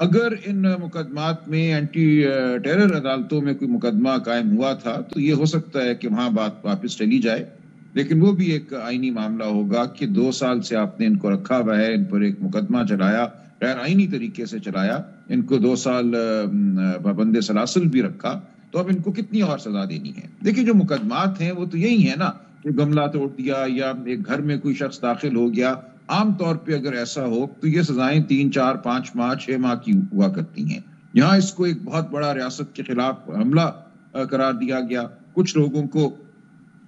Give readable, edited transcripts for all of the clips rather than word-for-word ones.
اگر ان مقدمات میں اینٹی ٹیرر عدالتوں میں کوئی مقدمہ قائم ہوا تھا تو یہ ہو سکتا ہے کہ وہاں بات واپس چلی جائے، لیکن وہ بھی ایک آئینی معاملہ ہوگا کہ 2 سال سے آپ نے ان کو رکھا ہوا ہے، ان پر ایک مقدمہ چلایا، غیر آئینی طریقے سے چلایا، ان کو 2 سال پابند سلاسل بھی رکھا، تو اب ان کو کتنی اور سزا دینی ہے؟ دیکھیں جو مقدمات ہیں وہ تو یہی ہے نا کہ گملہ توڑ دیا یا ایک گھر میں کوئی شخص داخل ہو گیا. عام طور پہ اگر ایسا ہو تو یہ سزائیں 3 4 5 ماہ 6 ماہ کی ہوا کرتی ہیں. یہاں اس کو ایک بہت بڑا ریاست کے خلاف حملہ قرار دیا گیا. کچھ لوگوں کو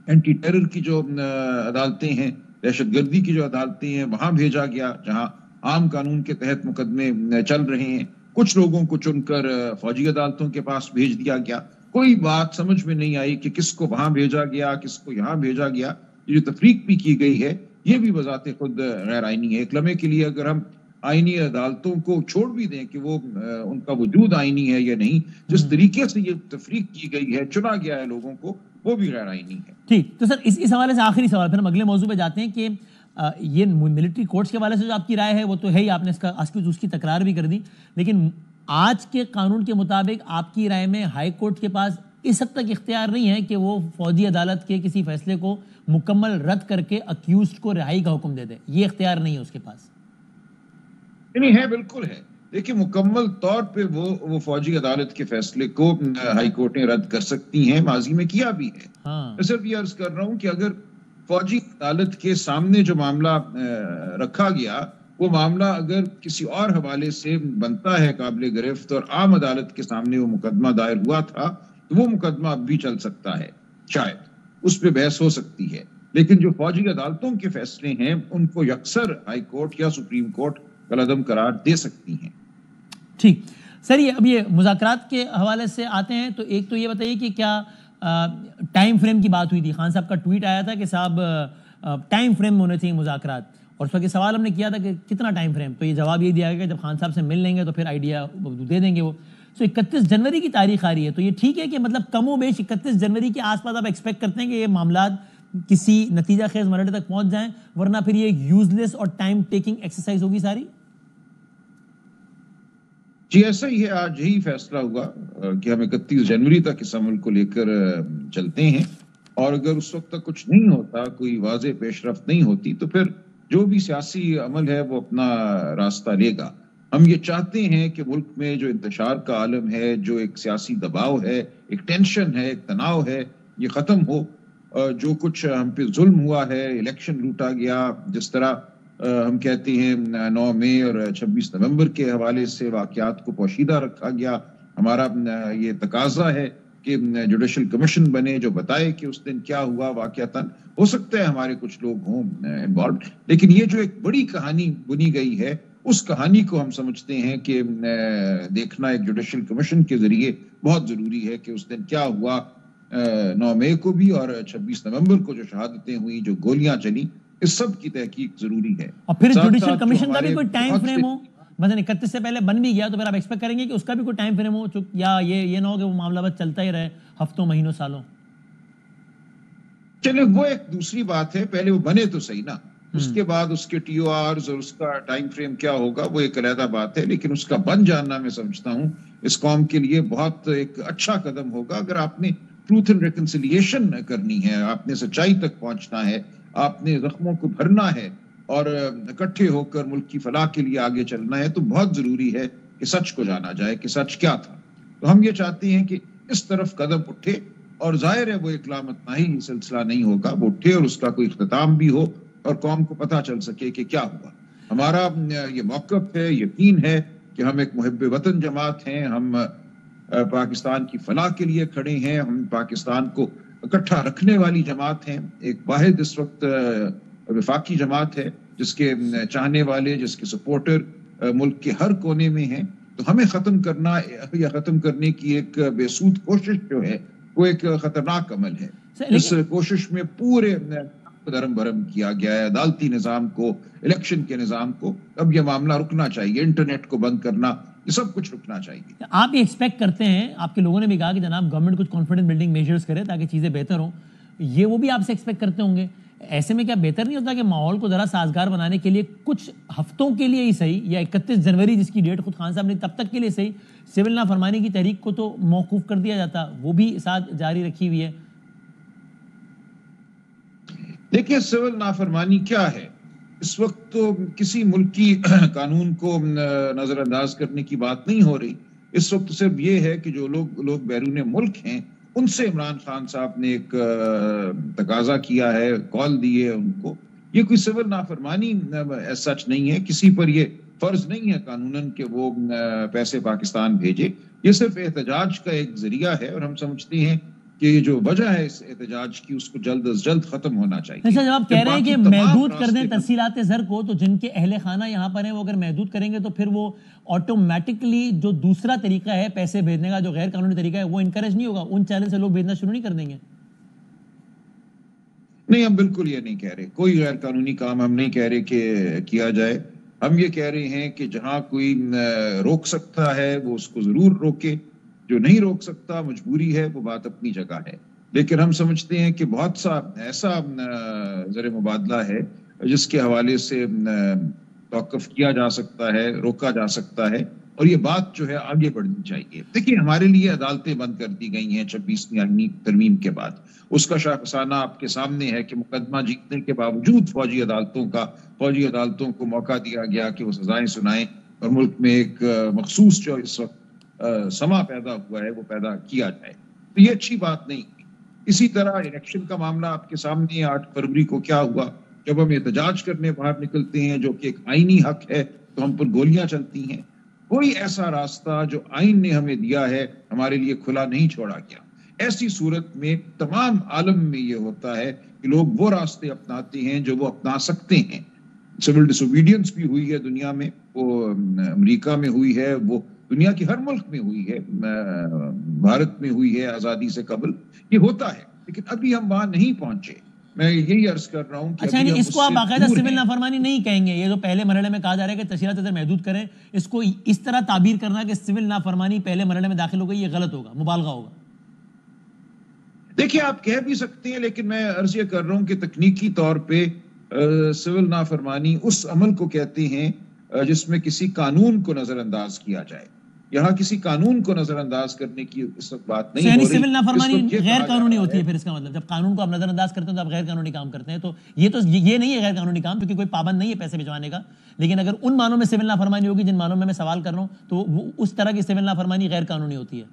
اینٹی ٹیرر کی جو عدالتیں ہیں، دہشت گردی کی جو عدالتیں ہیں، وہاں بھیجا گیا جہاں عام قانون کے تحت مقدمے چل رہے ہیں. کچھ لوگوں کو چن کر فوجی عدالتوں کے پاس بھیج دیا گیا. کوئی بات سمجھ میں نہیں آئی کہ کس کو وہاں بھیجا گیا، کس کو یہاں بھیجا گیا. یہ جو تفریق بھی کی گئی ہے یہ بھی بذات خود غیر آئینی ہے. ایک لمحے کے لیے اگر ہم آئینی عدالتوں کو چھوڑ بھی دیں کہ وہ ان کا وجود آئینی ہے یا نہیں، جس طریقے سے یہ تفریق کی گئی ہے، چنا گیا ہے لوگوں کو، وہ بھی غیر آئینی ہے. ٹھیک، تو سر اس حوالے سے آخری سوال، پھر ہم اگلے موضوع پہ جاتے ہیں کہ یہ ملٹری کورٹس کے حوالے سے جو آپ کی رائے ہے وہ تو ہے ہی، آپ نے اس کی تکرار بھی کر دی، لیکن آج کے قانون کے مطابق آپ کی رائے میں ہائی کورٹ کے پاس اس حد تک اختیار نہیں ہے کہ وہ فوجی عدالت کے کسی فیصلے کو مکمل رد کر کے اکیوزڈ کو رہائی کا حکم دے دے، یہ اختیار نہیں ہے اس کے پاس؟ نہیں ہے، بالکل ہے. دیکھیں مکمل طور پہ وہ فوجی عدالت کے فیصلے کو ہائی کورٹیں رد کر سکتی ہیں، ماضی میں کیا بھی ہے. میں صرف یہ عرض کر رہا ہوں کہ اگر فوجی عدالت کے سامنے جو معاملہ رکھا گیا، وہ معاملہ اگر کسی اور حوالے سے بنتا ہے قابل گرفت اور عام عدالت کے سامنے وہ مقدمہ دائر ہوا تھا، تو وہ مقدمہ اب بھی چل سکتا ہے، شاید اس پہ بحث ہو سکتی ہے. لیکن جو فوجی عدالتوں کے فیصلے ہیں ان کو یکسر ہائی کورٹ یا سپریم کورٹ کالعدم قرار دے سکتی ہیں. ٹھیک سر، اب یہ مذاکرات کے حوالے سے آتے ہیں، تو ایک تو یہ بتائیے کہ کیا ٹائم فریم کی بات ہوئی تھی؟ خان صاحب کا ٹویٹ آیا تھا کہ صاحب ٹائم فریم میں ہونے چاہیے مذاکرات، اور اس وقت سوال ہم نے کیا تھا کہ کتنا ٹائم فریم، تو یہ جواب یہ دیا گیا کہ جب خان صاحب سے مل لیں گے تو پھر آئیڈیا دے دیں گے وہ. سو 31 جنوری کی تاریخ آ رہی ہے، تو یہ ٹھیک ہے کہ مطلب کم و بیش 31 جنوری کے آس پاس آپ ایکسپیکٹ کرتے ہیں کہ یہ معاملات کسی نتیجہ خیز مرحلے تک پہنچ جائیں، ورنہ پھر یہ یوز لیس اور ٹائم ٹیکنگ ایکسرسائز ہوگی ساری؟ جی ایسا ہی ہے. آج یہی فیصلہ ہوا کہ ہم 31 جنوری تک اس عمل کو لے کر چلتے ہیں، اور اگر اس وقت تک کچھ نہیں ہوتا، کوئی واضح پیش رفت نہیں ہوتی، تو پھر جو بھی سیاسی عمل ہے وہ اپنا راستہ لے گا. ہم یہ چاہتے ہیں کہ ملک میں جو انتشار کا عالم ہے، جو ایک سیاسی دباؤ ہے، ایک ٹینشن ہے، ایک تناؤ ہے، یہ ختم ہو. جو کچھ ہم پہ ظلم ہوا ہے، الیکشن لوٹا گیا، جس طرح ہم کہتے ہیں 9 مئی اور 26 نومبر کے حوالے سے واقعات کو پوشیدہ رکھا گیا. ہمارا یہ تقاضا ہے کہ جوڈیشل کمیشن بنے جو بتائے کہ اس دن کیا ہوا واقعتاً. ہو سکتا ہے ہمارے کچھ لوگ ہوں انوالوڈ، لیکن یہ جو ایک بڑی کہانی بنی گئی ہے، اس کہانی کو ہم سمجھتے ہیں کہ دیکھنا ایک جوڈیشل کمیشن کے ذریعے بہت ضروری ہے کہ اس دن کیا ہوا. 9 مئی کو بھی اور 26 نومبر کو جو شہادتیں ہوئی، جو گولیاں چلی، اس سب کی تحقیق ضروری ہے. اور پھر جوڈیشل کمیشن کا بھی کوئی ٹائم فریم ہو، مثلا 31 سے پہلے بن بھی گیا تو پھر آپ ایکسپیکٹ کریں گے کہ اس کا بھی کوئی ٹائم فریم ہو، یا یہ نہ ہو کہ وہ معاملہ بس چلتا ہی رہے ہفتوں مہینوں سالوں؟ چلے وہ ایک دوسری بات ہے، پہلے وہ بنے تو صحیح نا، اس کے بعد اس کے ٹی او آرز اور اس کا ٹائم فریم کیا ہوگا وہ ایک علیحدہ بات ہے. لیکن اس کا بن جاننا میں سمجھتا ہوں اس قوم کے لیے بہت ایک اچھا قدم ہوگا. اگر آپ نے ٹروتھ اینڈ ریکنسیلیشن کرنی ہے، آپ نے سچائی تک پہنچنا ہے، آپ نے زخموں کو بھرنا ہے اور اکٹھے ہو کر ملک کی فلاح کے لیے آگے چلنا ہے، تو بہت ضروری ہے کہ سچ کو جانا جائے کہ سچ کیا تھا. تو ہم یہ چاہتے ہیں کہ اس طرف قدم اٹھے، اور ظاہر ہے وہ ایک لامتناہی سلسلہ نہیں ہوگا، وہ اٹھے اور اس کا کوئی اختتام بھی ہو اور قوم کو پتہ چل سکے کہ کیا ہوا. ہمارا یہ موقف ہے، یقین ہے کہ ہم ایک محب وطن جماعت ہیں، ہم پاکستان کی فلاح کے لیے کھڑے ہیں، ہم پاکستان کو اکٹھا رکھنے والی جماعت ہیں. ایک واحد اس وقت وفاقی جماعت ہے جس کے چاہنے والے، جس کے سپورٹر ملک کے ہر کونے میں ہیں. تو ہمیں ختم کرنا یا ختم کرنے کی ایک بے سود کوشش جو ہے وہ ایک خطرناک عمل ہے. اس کوشش میں پورے درم برم کیا گیا ہے، عدالتی نظام کو، الیکشن کے نظام کو. اب یہ معاملہ رکنا چاہیے، انٹرنیٹ کو بند کرنا، یہ سب کچھ رکنا چاہیے. آپ یہ ایکسپیکٹ کرتے ہیں، آپ کے لوگوں نے بھی کہا کہ جناب گورنمنٹ کچھ کانفیڈنس بلڈنگ میجرز کرے تاکہ چیزیں بہتر ہوں، یہ وہ بھی آپ سے ایکسپیکٹ کرتے ہوں گے. ایسے میں کیا بہتر نہیں ہوتا کہ ماحول کو ذرا سازگار بنانے کے لیے کچھ ہفتوں کے لیے ہی صحیح، یا 31 جنوری جس کی ڈیٹ خود خان صاحب نے تب تک کے لیے صحیح، سول نافرمانی کی تحریک کو تو موقوف کر دیا جاتا، وہ بھی ساتھ جاری رکھی ہوئی ہے؟ دیکھیں سول نافرمانی کیا ہے، اس وقت تو کسی ملک کی قانون کو نظر انداز کرنے کی بات نہیں ہو رہی، اس وقت صرف یہ ہے کہ جو لوگ بیرون ملک ہیں ان سے عمران خان صاحب نے ایک تقاضا کیا ہے، کال دی ہے ان کو. یہ کوئی سول نافرمانی سچ نہیں ہے، کسی پر یہ فرض نہیں ہے قانوناً کہ وہ پیسے پاکستان بھیجے، یہ صرف احتجاج کا ایک ذریعہ ہے، اور ہم سمجھتے ہیں کہ یہ جو وجہ ہے اس احتجاج کی اس کو جلد از جلد ختم ہونا چاہیے. جب آپ کہہ رہے ہیں کہ محدود کر دیں ترسیلات زر کو، تو جن کے اہل خانہ یہاں پر ہیں وہ اگر محدود کریں گے تو پھر وہ آٹومیٹکلی جو دوسرا طریقہ ہے پیسے بھیجنے کا، جو غیر قانونی طریقہ ہے، وہ انکریج نہیں ہوگا، ان چینل سے لوگ بھیجنا شروع نہیں کر دیں گے؟ نہیں، ہم بالکل یہ نہیں کہہ رہے، کوئی غیر قانونی کام ہم نہیں کہہ رہے کہ کیا جائے. ہم یہ کہہ رہے ہیں کہ جہاں کوئی روک سکتا ہے وہ اس کو ضرور روکے، جو نہیں روک سکتا مجبوری ہے، وہ بات اپنی جگہ ہے. لیکن ہم سمجھتے ہیں کہ بہت سا ایسا زر مبادلہ ہے جس کے حوالے سے توقف کیا جا سکتا ہے، روکا جا سکتا ہے، اور یہ بات جو ہے آگے بڑھنی چاہیے. دیکھیں ہمارے لیے عدالتیں بند کر دی گئی ہیں 26ویں آئینی ترمیم کے بعد. اس کا شاخسانہ آپ کے سامنے ہے کہ مقدمہ جیتنے کے باوجود فوجی عدالتوں کو موقع دیا گیا کہ وہ سزائیں سنائیں، اور ملک میں ایک مخصوص جو اس وقت سما پیدا ہوا ہے وہ پیدا کیا جائے. تو یہ اچھی بات نہیں. اسی طرح الیکشن کا معاملہ آپ کے سامنے 8 فروری کو کیا ہوا، جب ہم احتجاج کرنے باہر نکلتے ہیں جو کہ ایک آئینی حق ہے تو ہم پر گولیاں چلتی ہیں. کوئی ایسا راستہ جو آئین نے ہمیں دیا ہے ہمارے لیے کھلا نہیں چھوڑا گیا. ایسی صورت میں تمام عالم میں یہ ہوتا ہے کہ لوگ وہ راستے اپناتے ہیں جو وہ اپنا سکتے ہیں. سول ڈس اوبیڈینس بھی ہوئی ہے دنیا میں، وہ امریکہ میں ہوئی ہے، وہ دنیا کے ہر ملک میں ہوئی ہے، بھارت میں ہوئی ہے آزادی سے قبل، یہ ہوتا ہے. لیکن ابھی ہم وہاں نہیں پہنچے. میں یہی عرض کر رہا ہوں کہ اچھا، اس کو آپ باقاعدہ سول نافرمانی نہیں کہیں گے؟ یہ جو پہلے مرحلے میں کہا جا رہا ہے کہ ترسیلات زر محدود کریں، اس کو اس طرح تعبیر کرنا کہ سول نافرمانی پہلے مرحلے میں داخل ہو گئی، یہ غلط ہوگا، مبالغہ ہوگا. دیکھیے آپ کہہ بھی سکتے ہیں، لیکن میں عرض یہ کر رہا ہوں کہ تکنیکی طور پہ سول نافرمانی اس عمل کو کہتے ہیں جس میں کسی قانون کو نظر انداز کیا جائے. یہاں کسی قانون کو نظر انداز کرنے کی اس وقت بات نہیں ہو رہی. سول نافرمانی غیر قانونی ہوتی ہے، پھر اس کا مطلب جب قانون کو آپ نظر انداز کرتے ہیں تو آپ غیر قانونی کام کرتے ہیں. تو یہ نہیں ہے غیر قانونی کام، کیونکہ کوئی پابند نہیں ہے پیسے بھجوانے کا. لیکن اگر ان معنوں میں سول نافرمانی ہوگی جن معنوں میں میں سوال کر رہا ہوں، تو وہ اس طرح کی سول نافرمانی غیر قانونی ہوتی ہے.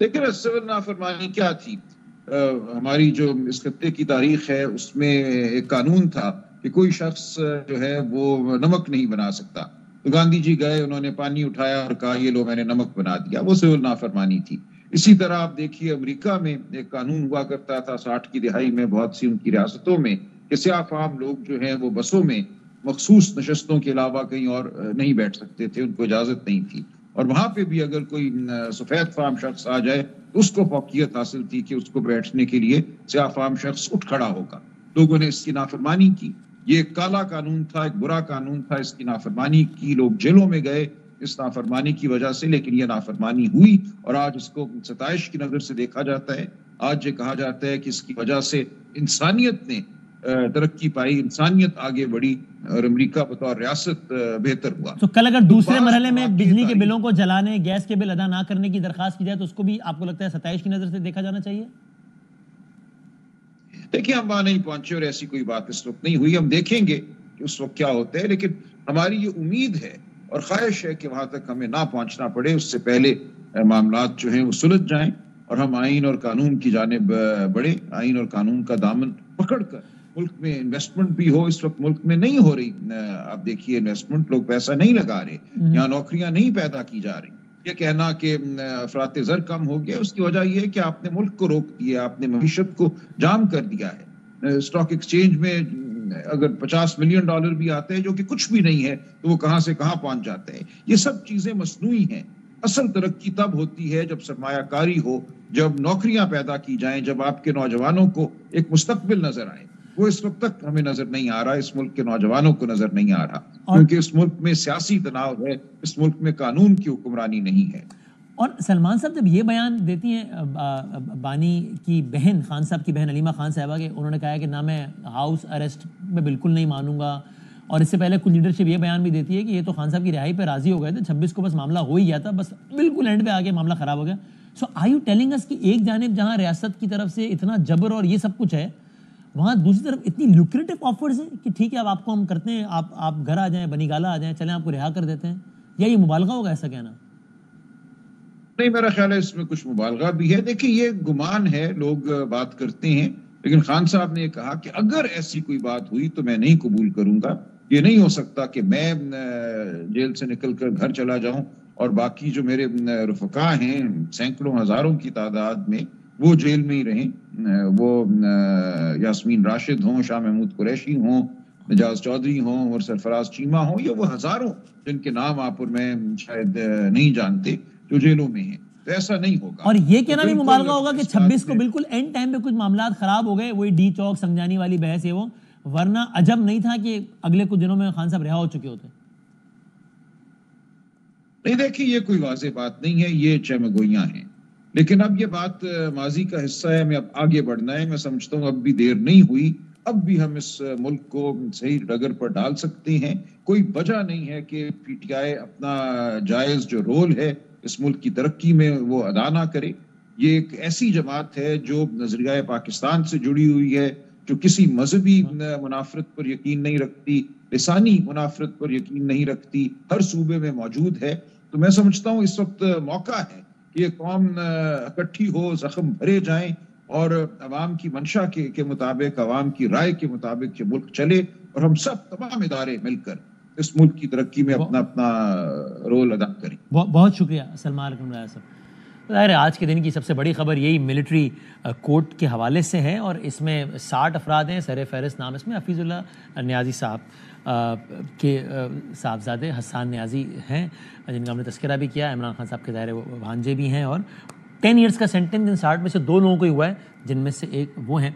دیکھیں سول نافرمانی کیا تھی، ہماری جو اس خطے کی تاریخ ہے اس میں ایک قانون تھا کہ کوئی شخص جو ہے وہ نمک نہیں بنا سکتا. تو گاندھی جی گئے، انہوں نے پانی اٹھایا اور کہا یہ لو میں نے نمک بنا دیا، وہ سول نافرمانی تھی. اسی طرح آپ دیکھیے امریکہ میں ایک قانون ہوا کرتا تھا 60 کی دہائی میں بہت سی ان کی ریاستوں میں کہ سیاہ فام لوگ جو ہیں وہ بسوں میں مخصوص نشستوں کے علاوہ کہیں اور نہیں بیٹھ سکتے تھے، ان کو اجازت نہیں تھی. اور وہاں پہ بھی اگر کوئی سفید فام شخص آ جائے تو اس کو فوقیت حاصل تھی کہ اس کو بیٹھنے کے لیے سیاہ فام شخص اٹھ کھڑا ہوگا. لوگوں نے اس کی نافرمانی کی. یہ ایک کالا قانون تھا، ایک برا قانون تھا، اس کی نافرمانی کی، لوگ جیلوں میں گئے اس نافرمانی کی وجہ سے. لیکن یہ نافرمانی ہوئی اور آج اس کو ستائش کی نظر سے دیکھا جاتا ہے. آج یہ کہا جاتا ہے کہ اس کی وجہ سے انسانیت نے ترقی پائی، انسانیت آگے بڑھی اور امریکہ بطور ریاست بہتر ہوا. تو کل اگر دوسرے مرحلے میں بجلی کے بلوں کو جلانے، گیس کے بل ادا نہ کرنے کی درخواست کی جائے تو اس کو بھی آپ کو لگتا ہے ستائش کی نظر سے دیکھا جانا چاہیے؟ دیکھیں ہم وہاں نہیں پہنچے اور ایسی کوئی بات اس وقت نہیں ہوئی. ہم دیکھیں گے کہ اس وقت کیا ہوتا ہے، لیکن ہماری یہ امید ہے اور خواہش ہے کہ وہاں تک ہمیں نہ پہنچنا پڑے. اس سے پہلے معاملات جو ہیں وہ سلجھ جائیں اور ہم آئین اور قانون کی جانب بڑھیں، آئین اور قانون کا دامن پکڑ کر ملک میں انویسٹمنٹ بھی ہو. اس وقت ملک میں نہیں ہو رہی، آپ دیکھیے انویسٹمنٹ، لوگ پیسہ نہیں لگا رہے، یہاں نوکریاں نہیں پیدا کی جا رہی. یہ کہنا کہ افراط زر کم ہو گیا، اس کی وجہ یہ ہے کہ آپ نے ملک کو روک دیا، آپ نے معیشت کو جام کر دیا ہے. اسٹاک ایکسچینج میں اگر $50 ملین بھی آتے ہیں جو کہ کچھ بھی نہیں ہے تو وہ کہاں سے کہاں پہنچ جاتے ہیں. یہ سب چیزیں مصنوعی ہیں. اصل ترقی تب ہوتی ہے جب سرمایہ کاری ہو، جب نوکریاں پیدا کی جائیں، جب آپ کے نوجوانوں کو ایک مستقبل نظر آئے. وہ اس وقت تک ہمیں نظر نہیں آ رہا، اس ملک کے نوجوانوں کو نظر نہیں آ رہا، کیونکہ اس ملک میں سیاسی تناؤ ہے، اس ملک میں قانون کی حکمرانی نہیں ہے. اور سلمان صاحب جب یہ بیان دیتی ہیں بانی کی بہن، خان صاحب کی بہن علیمہ خان صاحبہ، کہ انہوں نے کہا ہے کہ نہ میں ہاؤس اریسٹ میں بالکل نہیں مانوں گا، اور اس سے پہلے کچھ لیڈرشپ یہ بیان بھی دیتی ہے کہ یہ تو خان صاحب کی رہائی پہ راضی ہو گئے تھے، 26 کو بس معاملہ ہو ہی گیا تھا، بس بالکل اینڈ پہ آ کے معاملہ خراب ہو گیا. سو آر یو ٹیلنگ اس کہ ایک جانب جہاں ریاست کی طرف سے اتنا جبر اور یہ سب کچھ ہے، وہاں دوسری طرف اتنی لوکریٹو آفرز ہیں کہ ٹھیک ہے اب آپ کو ہم کرتے ہیں، آپ گھر آ جائیں، بنی گالا آ جائیں، چلیں آپ کو رہا کر دیتے ہیں، یا یہ مبالغہ ہوگا ایسا کہنا؟ نہیں، میرا خیال ہے اس میں کچھ مبالغہ بھی ہے. دیکھیں یہ گمان ہے، لوگ بات کرتے ہیں، لیکن خان صاحب نے کہا کہ اگر ایسی کوئی بات ہوئی تو میں نہیں قبول کروں گا. یہ نہیں ہو سکتا کہ میں جیل سے نکل کر گھر چلا جاؤں اور باقی جو میرے رفقا ہیں سینکڑوں ہزاروں کی تعداد میں وہ جیل میں ہی رہیں. وہ یاسمین راشد ہوں، شاہ محمود قریشی ہوں، نجاز چودھری ہوں اور سرفراز چیمہ ہوں، یا وہ ہزاروں جن کے نام آپ اور میں شاید نہیں جانتے جو جیلوں میں ہیں. تو ایسا نہیں ہوگا. اور یہ کہنا بھی مبالغہ ہوگا کہ 26 کو بالکل اینڈ ٹائم پہ کچھ معاملات خراب ہو گئے، وہی ڈی چوک سنجانی والی بحث ہے وہ، ورنہ عجب نہیں تھا کہ اگلے کچھ دنوں میں خان صاحب رہا ہو چکے ہوتے. نہیں دیکھیں یہ کوئی واضح بات نہیں ہے، یہ چمگوئیاں ہیں. لیکن اب یہ بات ماضی کا حصہ ہے، ہمیں اب آگے بڑھنا ہے. میں سمجھتا ہوں اب بھی دیر نہیں ہوئی، اب بھی ہم اس ملک کو صحیح ڈگر پر ڈال سکتے ہیں. کوئی وجہ نہیں ہے کہ پی ٹی آئی اپنا جائز جو رول ہے اس ملک کی ترقی میں وہ ادا نہ کرے. یہ ایک ایسی جماعت ہے جو نظریہ پاکستان سے جڑی ہوئی ہے، جو کسی مذہبی منافرت پر یقین نہیں رکھتی، لسانی منافرت پر یقین نہیں رکھتی، ہر صوبے میں موجود ہے. تو میں سمجھتا ہوں اس وقت موقع ہے کہ یہ قوم اکٹھی ہو، زخم بھرے جائیں اور عوام کی منشا کے مطابق، عوام کی رائے کے مطابق یہ ملک چلے، اور ہم سب تمام ادارے مل کر اس ملک کی ترقی میں اپنا رول ادا کریں. بہت شکریہ سلمان رائے صاحب. ظاہر ہے آج کے دن کی سب سے بڑی خبر یہی ملٹری کورٹ کے حوالے سے ہے، اور اس میں 60 افراد ہیں. سر فہرست نام اس میں حفیظ اللہ نیازی صاحب کے صاحبزادے حسان نیازی ہیں، جن کا ہم نے تذکرہ بھی کیا. عمران خان صاحب کے ظاہر وہ بھانجے بھی ہیں، اور 10 ایئرس کا سینٹنس ان 60 میں سے 2 لوگوں کو ہی ہوا ہے، جن میں سے ایک وہ ہیں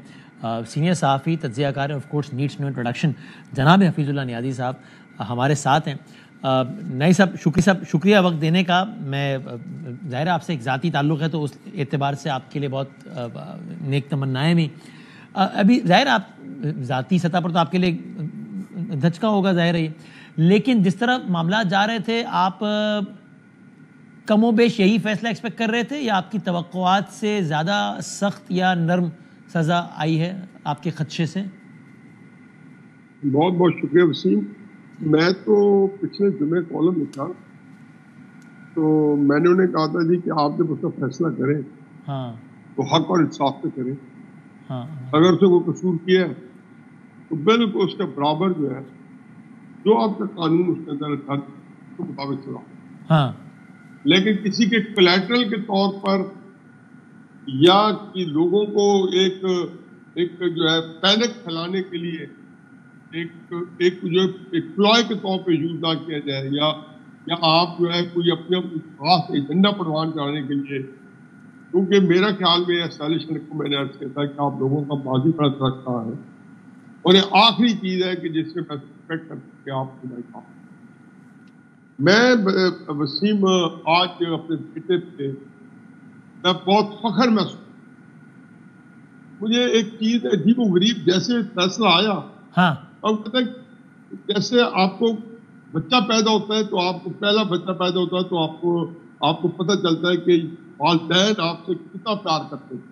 سینئر صحافی، تجزیہ کار، of course needs no introduction, جناب حفیظ اللہ نیازی صاحب ہمارے ساتھ ہیں. نئی صاحب شکریہ وقت دینے کا. میں ظاہر آپ سے ایک ذاتی تعلق ہے تو اس اعتبار سے آپ کے لیے بہت نیک تمنائیں بھی. ابھی ظاہر آپ ذاتی سطح پر تو آپ کے لیے دھچکا ہوگا ظاہر ہے، لیکن جس طرح معاملات جا رہے تھے آپ کم و بیش یہی فیصلہ ایکسپیکٹ کر رہے تھے، یا آپ کی توقعات سے زیادہ سخت یا نرم سزا آئی ہے آپ کے خدشے سے؟ بہت بہت شکریہ وسیم. میں تو پچھلے جمعے کالم لکھا تو میں نے انہیں کہا تھا جی کہ آپ جب اس کا فیصلہ کریں تو حق اور انصاف سے کریں. اگر اسے کوئی قصور کیا ہے تو بالکل اس کے برابر جو ہے جو آپ کا قانون اس کے اندر تھا اس کے مطابق چلا. لیکن کسی کے کولیٹرل کے طور پر یا کہ لوگوں کو ایک جو ہے پینک پھیلانے کے لیے ایک پلوائے کے طور پہ یوز نہ کیا جائے، یا آپ جو ہے کوئی اپنے خاص ایجنڈا پروان کرانے کے لیے. کیونکہ میرا خیال میں اسٹیبلشمنٹ کو میں نے عرض کیا تھا کہ آپ لوگوں کا ماضی بڑا رکھتا ہے، اور یہ آخری چیز ہے کہ جس سے میں ایکسپیکٹ کرتا کہ آپ کو میں وسیم آج اپنے بیٹے پہ میں بہت فخر محسوس. مجھے ایک چیز عجیب و غریب جیسے فیصلہ آیا، اور کہتے ہیں جیسے آپ کو بچہ پیدا ہوتا ہے تو آپ کو پہلا بچہ پیدا ہوتا ہے تو آپ کو پتہ چلتا ہے کہ والدین آپ سے کتنا پیار کرتے ہیں.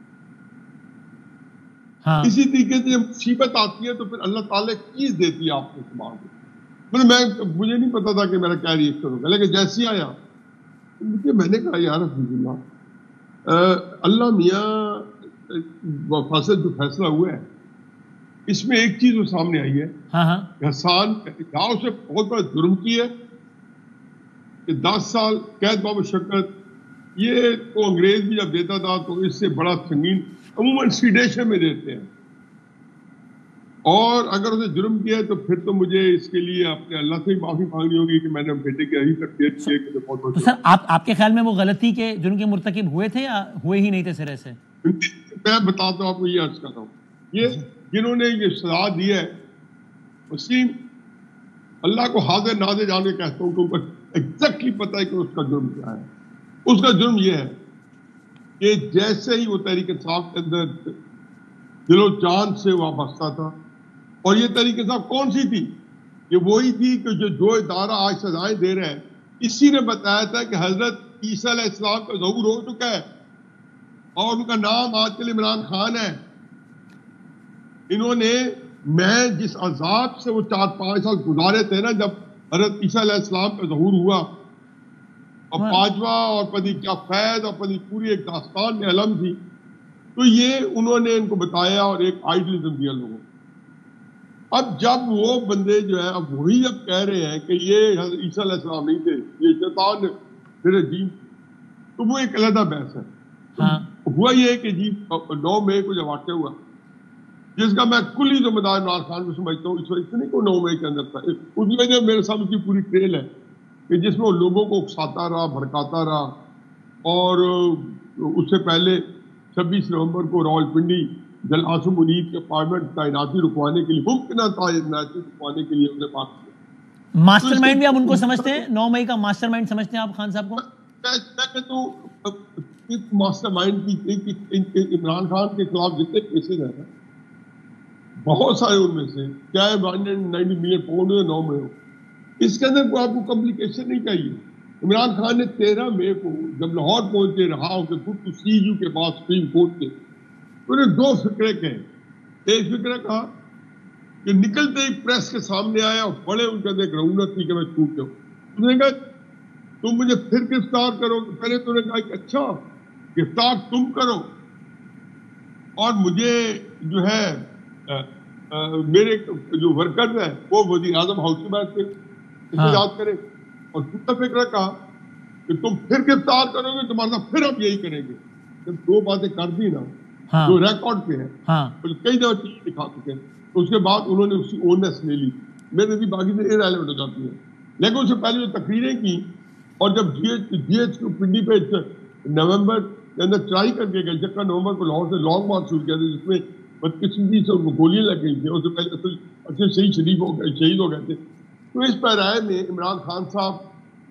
اسی طریقے سے جب مصیبت آتی ہے تو پھر اللہ تعالیٰ چیز دیتی ہے آپ کو سنبھال کے. مجھے نہیں پتا تھا کہ میرا کیا ریئیکشن ہوگا، لیکن جیسے آیا میں نے کہا یار الحمد للہ اللہ میاں فصل جو فیصلہ ہوا ہے اس میں ایک چیز وہ سامنے آئی ہے. حسان گاؤں سے بہت بڑا جرم کی ہے کہ 10 سال قید بامشقت. یہ تو انگریز بھی جب دیتا تھا تو اس سے بڑا سنگین عموماً سیڈیشن میں دیتے ہیں، اور اگر اسے جرم کیا ہے تو پھر تو مجھے اس کے لیے اپنے اللہ سے معافی مانگنی ہوگی کہ میں نے بیٹے کی یہی تربیت کی ہے. تو سر آپ کے خیال میں وہ غلطی کے جرم کے مرتکب ہوئے تھے یا ہوئے ہی نہیں تھے سرے سے؟ میں بتاتا ہوں آپ کو، یہ عرض کرتا ہوں، یہ جنہوں نے یہ سزا دی ہے وسیم اللہ کو حاضر ناظر جانے کہتا ہوں کہ ان کو ایگزیکٹلی پتہ ہے کہ اس کا جرم کیا ہے. اس کا جرم یہ ہے کہ جیسے ہی وہ تحریک انصاف کے اندر دل و جان سے وابستہ تھا، اور یہ تحریک انصاف کون سی تھی؟ یہ وہی تھی کہ جو ادارہ آج سزائیں دے رہے ہیں، اسی نے بتایا تھا کہ حضرت عیسیٰ علیہ السلام کا ظہور ہو چکا ہے اور ان کا نام آج کل عمران خان ہے۔ انہوں نے، میں جس عذاب سے وہ 4-5 سال گزارے تھے نا، جب حضرت عیسیٰ علیہ السلام کا ظہور ہوا اور پاجوا اور پتی کیا فیض اور پتی پوری ایک داستان میں علم تھی، تو یہ انہوں نے ان کو بتایا اور ایک آئیڈیلزم دیا لوگوں کو۔ اب جب وہ بندے جو ہے، اب وہی جب کہہ رہے ہیں کہ یہ حضرت عیسیٰ علیہ السلام نہیں تھے، یہ شیطان میرے دین، تو وہ ایک علیحدہ بحث ہے۔ ہوا یہ کہ جی 9 مئی کو جو واقعہ ہوا، جس کا میں کلی ذمہ دار عمران خان کو سمجھتا ہوں، اس وقت نہیں کو 9 مئی کے اندر تھا، اس کی وجہ میرے سامنے کی پوری ٹریل ہے کہ جس میں وہ لوگوں کو اکساتا رہا، بھڑکاتا رہا، اور اس سے پہلے 26 نومبر کو راولپنڈی جل آسم منیب کے پارلیمنٹ تعیناتی رکوانے کے لیے، ممکنہ تعیناتی رکوانے کے لیے انہیں بات کیا۔ ماسٹر مائنڈ بھی آپ ان کو سمجھتے ہیں؟ 9 مئی کا ماسٹر مائنڈ سمجھتے ہیں آپ خان صاحب کو؟ میں کہتا ہوں ماسٹر مائنڈ کی عمران خان کے خلاف جتنے کیسز ہیں، بہت سارے ان میں سے، چاہے 190 ملین پاؤنڈ ہو 9 مئی ہو، اس کے اندر کوئی آپ کو کمپلیکیشن نہیں چاہیے۔ عمران خان نے 13 مئی کو جب لاہور پہنچے، رہا ہو کہ گڈ ٹو سی یو کے بعد سپریم کورٹ کے، انہوں نے 2 فکرے کہے۔ ایک فکرہ کہا کہ نکلتے ہی پریس کے سامنے آیا اور بڑے ان کے اندر ایک رعونت تھی کہ میں چھوٹ جاؤں، انہوں نے کہا تم مجھے پھر گرفتار کرو گے۔ پہلے تو انہوں نے کہا کہ اچھا گرفتار تم کرو اور مجھے جو ہے میرے جو ورکرز ہیں وہ وزیر اعظم ہاؤس میں بیٹھ کے احتجاج کریں، اور دوسرا فکر کہا کہ تم پھر گرفتار کرو گے، تمہارا پھر ہم یہی کریں گے۔ جب 2 باتیں کر دی نا، جو ریکارڈ پہ ہے، کئی دفعہ چیز دکھا چکے ہیں، اس کے بعد انہوں نے اس کی اونس لے لی۔ میرے بھی باقی سے ارریلیونٹ ہو جاتی ہے، لیکن اس سے پہلے جو تقریریں کی، اور جب جی ایچ کو پنڈی پہ نومبر کے اندر ٹرائی کر کے گئے، 2 نومبر کو لاہور سے لانگ مارچ شروع کیا تھا، جس میں بدقسمتی سے ان کو گولیاں لگ گئی تھیں، اس سے پہلے اچھے شہید ہو گئے تھے۔ تو اس پیرائے میں عمران خان صاحب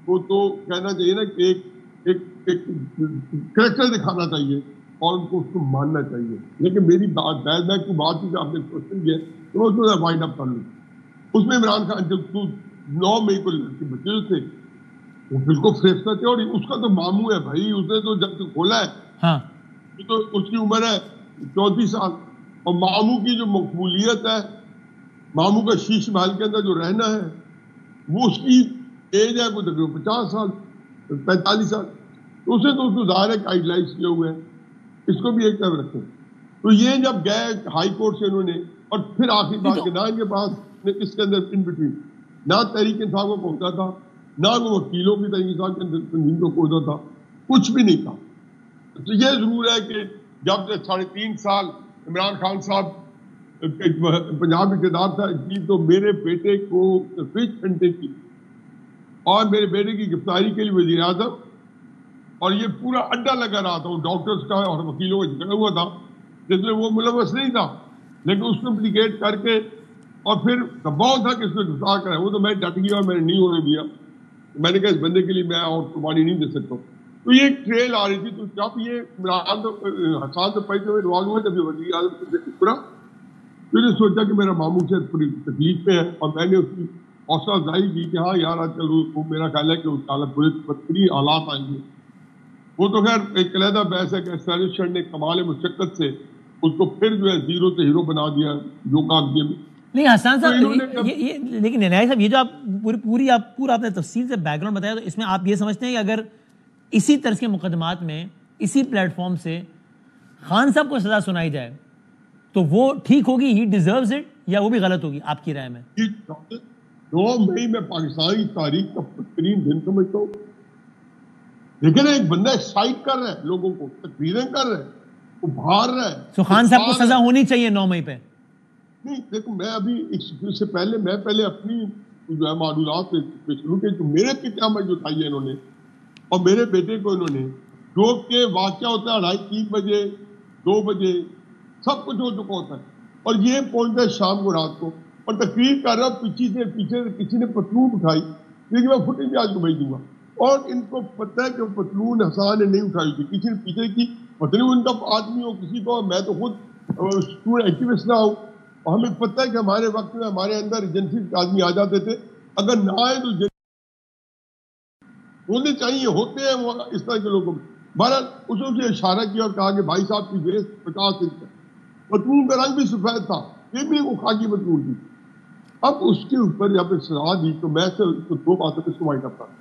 کو تو کہنا چاہیے نا کہ ایک کریکٹر دکھانا چاہیے اور ان کو اس کو ماننا چاہیے۔ لیکن میری بات کو بات کی کہ آپ نے کوشچن کیا تو اس میں وائنڈ اپ کر لوں۔ اس میں عمران خان جب 9 مئی کو لڑکے بچے جو تھے وہ بالکل فریشتہ تھے، اور اس کا تو ماموں ہے بھائی، اس نے تو جب سے کھولا ہے تو اس کی عمر ہے 34 سال، اور ماموں کی جو مقبولیت ہے، ماموں کا شیش محل کے اندر جو رہنا ہے، وہ اس کی ایج ہے کوئی تقریباً 50 سال 45 سال، تو اسے تو اس کو ظاہر ہے کہ آئیڈلائز کیے ہوئے ہیں، اس کو بھی ایک طرف رکھیں۔ تو یہ جب گئے ہائی کورٹ سے انہوں نے، اور پھر آخری بات کہ نہ ان کے پاس اس کے اندر ان بٹوین نہ تحریک انصاف کو پہنچا تھا، نہ وہ وکیلوں کی تحریک انصاف کے اندر تنظیم کو پہنچا تھا، کچھ بھی نہیں تھا۔ تو یہ ضرور ہے کہ جب 3.5 سال عمران خان صاحب پنجاب اقتدار تھا جی، تو میرے بیٹے کو فریج گھنٹے کی اور میرے بیٹے کی گرفتاری کے لیے وزیر اعظم، اور یہ پورا اڈا لگا رہا تھا، وہ ڈاکٹرز کا اور وکیلوں کا جھگڑا ہوا تھا جس میں وہ ملوث نہیں تھا، لیکن اس کو امپلیکیٹ کر کے، اور پھر دباؤ تھا کہ اس میں گرفتار کرے، وہ تو میں ڈٹ گیا اور میں نے نہیں ہونے دیا۔ میں نے کہا اس بندے کے لیے میں اور قربانی نہیں دے سکتا۔ تو یہ ایک ٹریل آ رہی تھی، تو جب یہ حسان تو پیسے میں رواج ہوا، جب یہ وزیر اعظم سے ٹکرا، میں نے سوچا کہ میرا ماموں سے تھوڑی تکلیف میں ہے، اور میں نے اس کی حوصلہ افزائی کی کہ ہاں یار آج کل وہ میرا خیال ہے کہ اس حالت بری حالات آئیں گے۔ وہ تو خیر ایک علیحدہ بحث ہے کہ اسٹیبلشمنٹ نے کمال مشقت سے اس کو پھر جو ہے زیرو سے ہیرو بنا دیا، جو کام کیا۔ نہیں حسان صاحب، لیکن ننائی صاحب، یہ جو آپ پورا آپ نے تفصیل سے بیک گراؤنڈ بتایا، تو اس میں آپ یہ سمجھتے ہیں کہ اگر اسی طرز کے مقدمات میں اسی پلیٹ فارم سے خان صاحب کو سزا سنائی جائے تو وہ ٹھیک ہوگی، ہی ڈیزروز اٹ، یا وہ بھی غلط ہوگی آپ کی رائے میں؟ 9 مئی میں پاکستانی تاریخ کا بہترین دن سمجھتا ہوں، لیکن ایک بندہ ایکسائٹ کر رہا ہے، لوگوں کو تقریریں کر رہا ہے، وہ بھار رہا ہے۔ تو خان صاحب کو سزا ہونی چاہیے 9 مئی پہ؟ نہیں دیکھو، میں ابھی اس سے پہلے اپنی جو ہے معلومات پہ شروع کی، تو میرے پہ کیا مجھے اٹھائی ہے انہوں نے، اور میرے بیٹے کو انہوں نے، جو کہ واقعہ ہوتا ہے 2:30 بجے 2 بجے سب کچھ ہو چکا ہوتا ہے، اور یہ پہنچتا ہے شام کو رات کو، اور تقریر کر رہا پیچھے سے کسی نے پتلون اٹھائی، لیکن میں فوٹیج آج کو بھیج دوں گا، اور ان کو پتہ ہے کہ پتلون حسان نے نہیں اٹھائی تھی، کسی نے پیچھے کی پتلون ان کا آدمی ہو کسی کو، میں تو خود اسٹوڈنٹ ایکٹیوسٹ نہ ہوں، اور ہمیں پتہ ہے کہ ہمارے وقت میں ہمارے اندر ایجنسی آدمی آ جاتے تھے، اگر نہ آئے تو ہونے چاہیے، ہوتے ہیں وہ اس طرح کے لوگوں میں. بہرحال اس نے اشارہ کیا اور کہا کہ بھائی صاحب کی ویسٹ 50 انچ ہے، پتلون کا رنگ بھی سفید تھا، یہ بھی وہ خاکی پتلون تھی. اب اس کے اوپر جب سزا دی تو میں سے دو باتوں پہ سمائٹ اپ کرتا،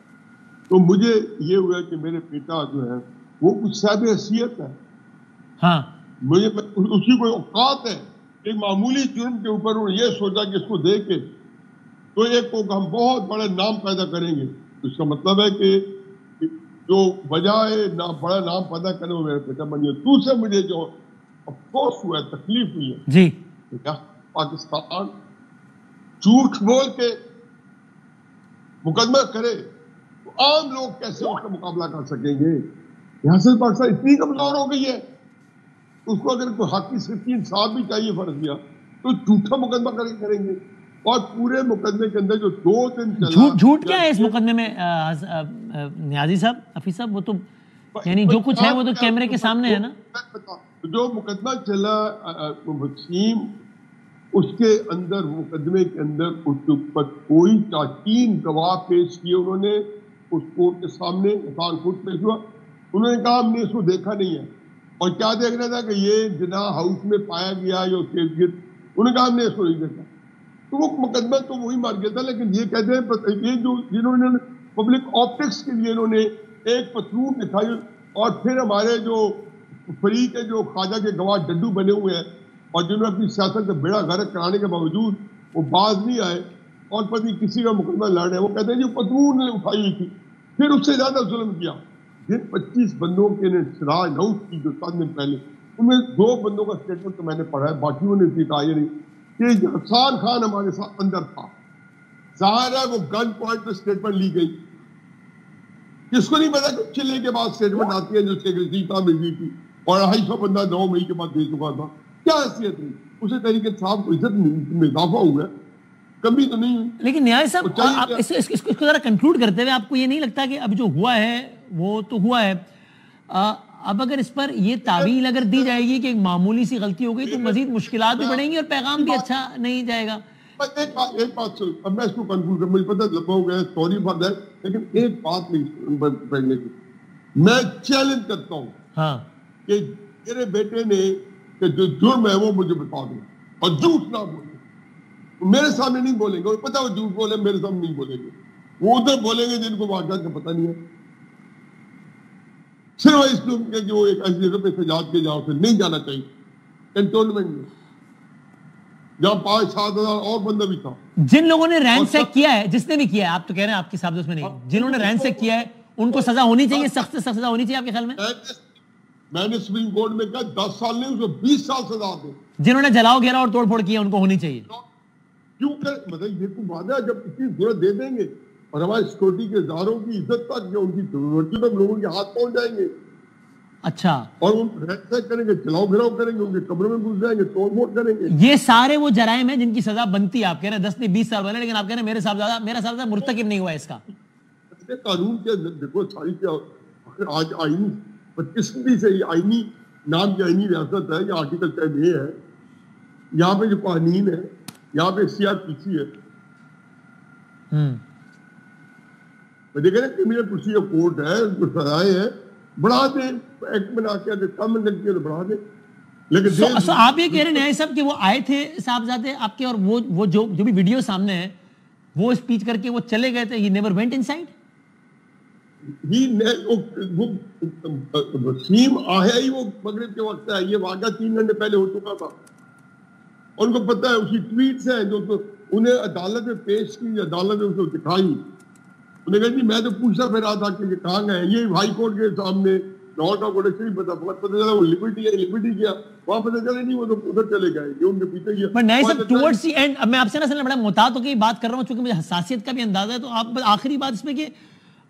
تو مجھے یہ ہوا کہ میرے بیٹا جو ہے وہ کچھ صاحب حیثیت ہے، ہاں مجھے اس کی کوئی اوقات ہے. ایک معمولی جرم کے اوپر انہوں نے یہ سوچا کہ اس کو دے کے تو ایک کو ہم بہت بڑا نام پیدا کریں گے. اس کا مطلب ہے کہ جو بجائے بڑا نام پیدا کرنے وہ میرے بیٹا بن گیا. دوسرے مجھے جو افسوس ہوا ہے، تکلیف ہوئی ہے جی، کیا پاکستان جھوٹ بول کے مقدمہ کرے تو عام لوگ کیسے اس کا مقابلہ کر سکیں گے؟ یہاں سے پاکستان اتنی کمزور ہو گئی ہے، اس کو اگر کوئی حق کی صرف انصاف بھی چاہیے فرض کیا تو جھوٹا مقدمہ کریں گے. اور پورے مقدمے کے اندر جو 2 دن چلا، جھوٹ کیا ہے اس مقدمے میں نیازی صاحب، حفیظ صاحب؟ وہ تو یعنی جو کچھ ہے وہ تو کیمرے کے سامنے ہے نا. جو مقدمہ چلا وسیم، اس کے اندر مقدمے کے اندر اس کے اوپر کوئی 3 گواہ پیش کیے انہوں نے اس کورٹ کے سامنے، انسان خود پیش ہوا، انہوں نے کہا ہم نے اس کو دیکھا نہیں ہے. اور کیا دیکھنا تھا کہ یہ جناح ہاؤس میں پایا گیا یا اس کے ارد گرد، انہوں نے کہا ہم نے اس کو نہیں دیکھا. تو وہ مقدمہ تو وہی مار گیا تھا. لیکن یہ کہتے ہیں یہ جو جنہوں نے پبلک آپٹکس کے لیے انہوں نے ایک پتلون دکھائی، اور پھر ہمارے جو فریق ہے جو خواجہ کے گواہ ڈڈو بنے ہوئے ہیں اور جنہوں نے اپنی سیاست کا بیڑا غرق کرانے کے باوجود وہ باز نہیں آئے اور پتہ کسی کا مقدمہ لڑ رہے ہیں، وہ کہتے ہیں جو پتلون نے اٹھائی ہوئی تھی. پھر اس سے زیادہ ظلم کیا. جن 25 بندوں کے نے سراج ہاؤس کی جو 7 دن پہلے، ان میں 2 بندوں کا اسٹیٹمنٹ تو میں نے پڑھا ہے، باقیوں نے کہا یہ نہیں کہ حسان خان ہمارے ساتھ اندر تھا. ظاہر ہے وہ گن پوائنٹ پہ اسٹیٹمنٹ لی گئی، جس کو نہیں پتا کہ چلے کے بعد اسٹیٹمنٹ آتی ہے جو سیکریٹریتا میں دی تھی اور 250 بندہ 9 مئی کے بعد دے چکا تھا. کیا حیثیت رہی اسے؟ تحریک انصاف کو عزت میں اضافہ ہوا ہے، کمی تو نہیں ہوئی. لیکن نیاز صاحب آپ اس کو ذرا کنکلوڈ کرتے ہوئے، آپ کو یہ نہیں لگتا کہ اب جو ہوا ہے وہ تو ہوا ہے، اب اگر اس پر یہ تعویل اگر دی جائے گی کہ ایک معمولی سی غلطی ہو گئی تو مزید مشکلات بھی بڑھیں گی اور پیغام بھی اچھا نہیں جائے گا؟ ایک بات اب میں اس کو کنکلوڈ کروں، مجھے پتا لمبا ہو گیا، سوری فار دیٹ، لیکن ایک بات نہیں پڑھنے کی میں چیلنج کرتا ہوں کہ میرے بیٹے نے کہ جو جرم ہے وہ مجھے بتا دیں اور جھوٹ نہ بولیں. میرے سامنے نہیں بولیں گے، پتا وہ جھوٹ بولے، میرے سامنے نہیں بولیں گے، وہ ادھر بولیں گے جن کو واقعات کا پتہ نہیں ہے. صرف اس لیے کہ وہ ایک ایسی جگہ پہ احتجاج کے جہاں سے نہیں جانا چاہیے، کنٹونمنٹ میں جہاں 5-7 ہزار اور بندہ بھی تھا. جن لوگوں نے رینسیک کیا ہے، جس نے بھی کیا ہے، آپ تو کہہ رہے ہیں آپ کی صاحب اس میں نہیں، جنہوں نے رینسیک کیا ہے ان کو سزا ہونی چاہیے، سخت سے سخت سزا ہونی چاہیے آپ کے خیال میں؟ میں نے سپریم کورٹ میں کہا 10 سال نہیں، اس کو 20 سال سزا دے. جنہوں نے جلاؤ گھیرا اور توڑ پھوڑ کیا ان کو ہونی چاہیے. کیوں کہ مطلب یہ تو وعدہ ہے، جب اتنی ضرورت دے دیں گے اور ہمارے سیکورٹی کے اداروں کی عزت تک یا ان کی ضرورت تک لوگوں کے ہاتھ پہنچ جائیں گے. اچھا، اور ان رینسیک کریں گے، جلاؤ گھیراؤ کریں گے، ان کے کمروں میں گھس جائیں گے، توڑ پھوڑ کریں گے. یہ سارے وہ جرائم ہیں جن کی سزا بنتی ہے. آپ کہہ رہے ہیں 10 نہیں 20 سال بنے، لیکن آپ کہہ رہے ہیں میرا صاحبزادہ مرتکب نہیں ہوا ہے اس کا. قانون کے دیکھو ساری آج آئینی 25ویں سے آئینی نام کی آئینی ریاست ہے، یہ آرٹیکل 10A ہے، یہاں پہ جو قوانین ہے، یہاں پہ CRPC ہے. دیکھیں نا کرمینل پروسیجر کورٹ ہے، جو سزائیں ہیں بڑھا دیں، ایکٹ بنا کے اگر کم لگتی ہے تو بڑھا دیں. لیکن آپ یہ کہہ رہے ہیں صاحب کہ وہ آئے تھے صاحبزادے آپ کے، اور وہ جو بھی ویڈیو سامنے ہے وہ اسپیچ کر کے وہ چلے گئے تھے. He never went inside. Wasim آیا ہی وہ مغرب کے وقت ہے، یہ واقعہ 3 گھنٹے پہلے ہو چکا تھا. ان کو پتہ ہے اس کی ٹویٹس ہیں جو انہیں عدالت میں پیش کی، عدالت نے اس کو دکھائی. انہیں کہا جی میں تو پوچھتا پھر رہا تھا کہ یہ کہاں گئے. یہ ہائی کورٹ کے سامنے لاہور کا کوڈیکس نہیں پتا چلا وہ لبرٹی ہے، لبرٹی کیا وہاں پتہ چلے نہیں، وہ تو ادھر چلے گئے، یہ ان کے پیچھے گیا. پر نہیں صاحب ٹورڈز دی اینڈ، اب میں آپ سے نا بڑا محتاط ہو کے بات کر رہا ہوں چونکہ مجھے حساسیت کا بھی اندازہ ہے. تو آپ آخری بات اس میں کہ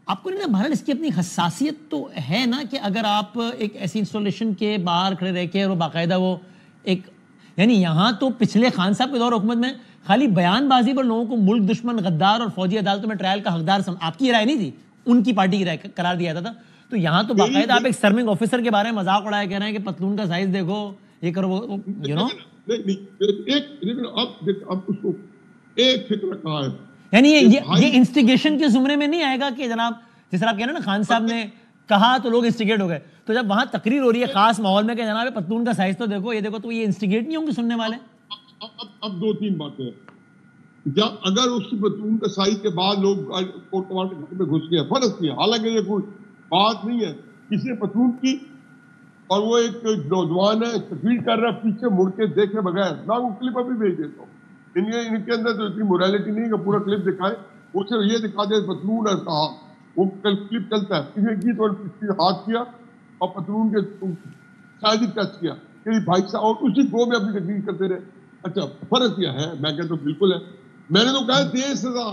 آپ کو نہیں بہرحال اس کی اپنی حساسیت تو ہے نا، کہ اگر آپ ایک ایسی انسٹالیشن کے باہر کھڑے رہ کے اور باقاعدہ وہ ایک، یعنی یہاں تو پچھلے خان صاحب کے دور حکومت میں خالی بیان بازی پر لوگوں کو ملک دشمن، غدار اور فوجی عدالتوں میں ٹرائل کا حقدار آپ کی رائے نہیں تھی، ان کی پارٹی کی قرار دیا جاتا تھا. تو یہاں تو باقاعدہ آپ ایک سرونگ آفیسر کے بارے میں مذاق اڑایا کہہ رہے ہیں کہ پتلون کا سائز دیکھو, یہ کرو, یو نو. اب اس کو ایک فکر کہا ہے, یعنی یہ انسٹیگیشن کے زمرے میں نہیں آئے گا کہ جناب جس طرح آپ کہہ رہے ہیں نا خان صاحب نے کہا تو لوگ انسٹیگیٹ ہو گئے, تو جب وہاں تقریر ہو رہی ہے خاص ماحول میں کہ جناب پتلون کا سائز تو دیکھو, یہ دیکھو, تو یہ انسٹیگیٹ نہیں ہوں گے سننے والے؟ اب 2-3 باتیں ہیں. جب اگر اس کی پتلون کا سائز کے بعد لوگ کوٹ کمانڈ کے گھر میں گھس گئے, فرض کیا, حالانکہ یہ کوئی بات نہیں ہے, کسی نے پتلون کی اور وہ ایک نوجوان ہے تقریر کر رہا ہے, پیچھے مڑ کے دیکھے بغیر, میں وہ کلپ ابھی بھیج دیتا ہوں. ان کے اندر تو اتنی موریلٹی نہیں کہ پورا کلپ دکھائے, وہ صرف یہ دکھا دے پتلون ہے کہا, وہ کلپ چلتا ہے, کسی نے کی تو ہاتھ کیا اور پتلون کے سائز ٹچ کیا کہ بھائی صاحب, اور اسی گو میں اپنی تقریر کرتے رہے. اچھا فرض کیا ہے, میں کہتا ہوں بالکل ہے, میں نے تو کہا دے سزا,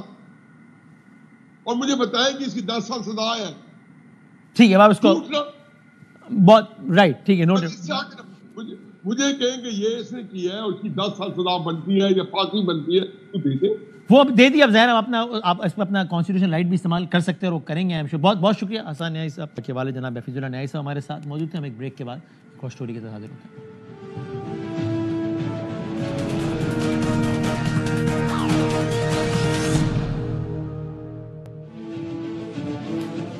اور مجھے بتایا کہ اس کی 10 سال سزا ہے. ٹھیک ہے, اس کو بہت رائٹ, ٹھیک ہے, نوٹ. مجھے کہیں کہ یہ اس نے کیا ہے اور اس کی 10 سال سزا بنتی ہے یا پھانسی بنتی ہے, تو دے دے. وہ اب دے دی, اب ظاہر آپ اس میں اپنا کانسٹیٹیوشن رائٹ بھی استعمال کر سکتے ہیں, اور وہ کریں گے. بہت بہت شکریہ حسن نیائی صاحب کے والد جناب حفیظ اللہ نیائی صاحب ہمارے ساتھ موجود تھے. ہم ایک بریک کے بعد ایک اور اسٹوری کے ساتھ حاضر ہوتے ہیں.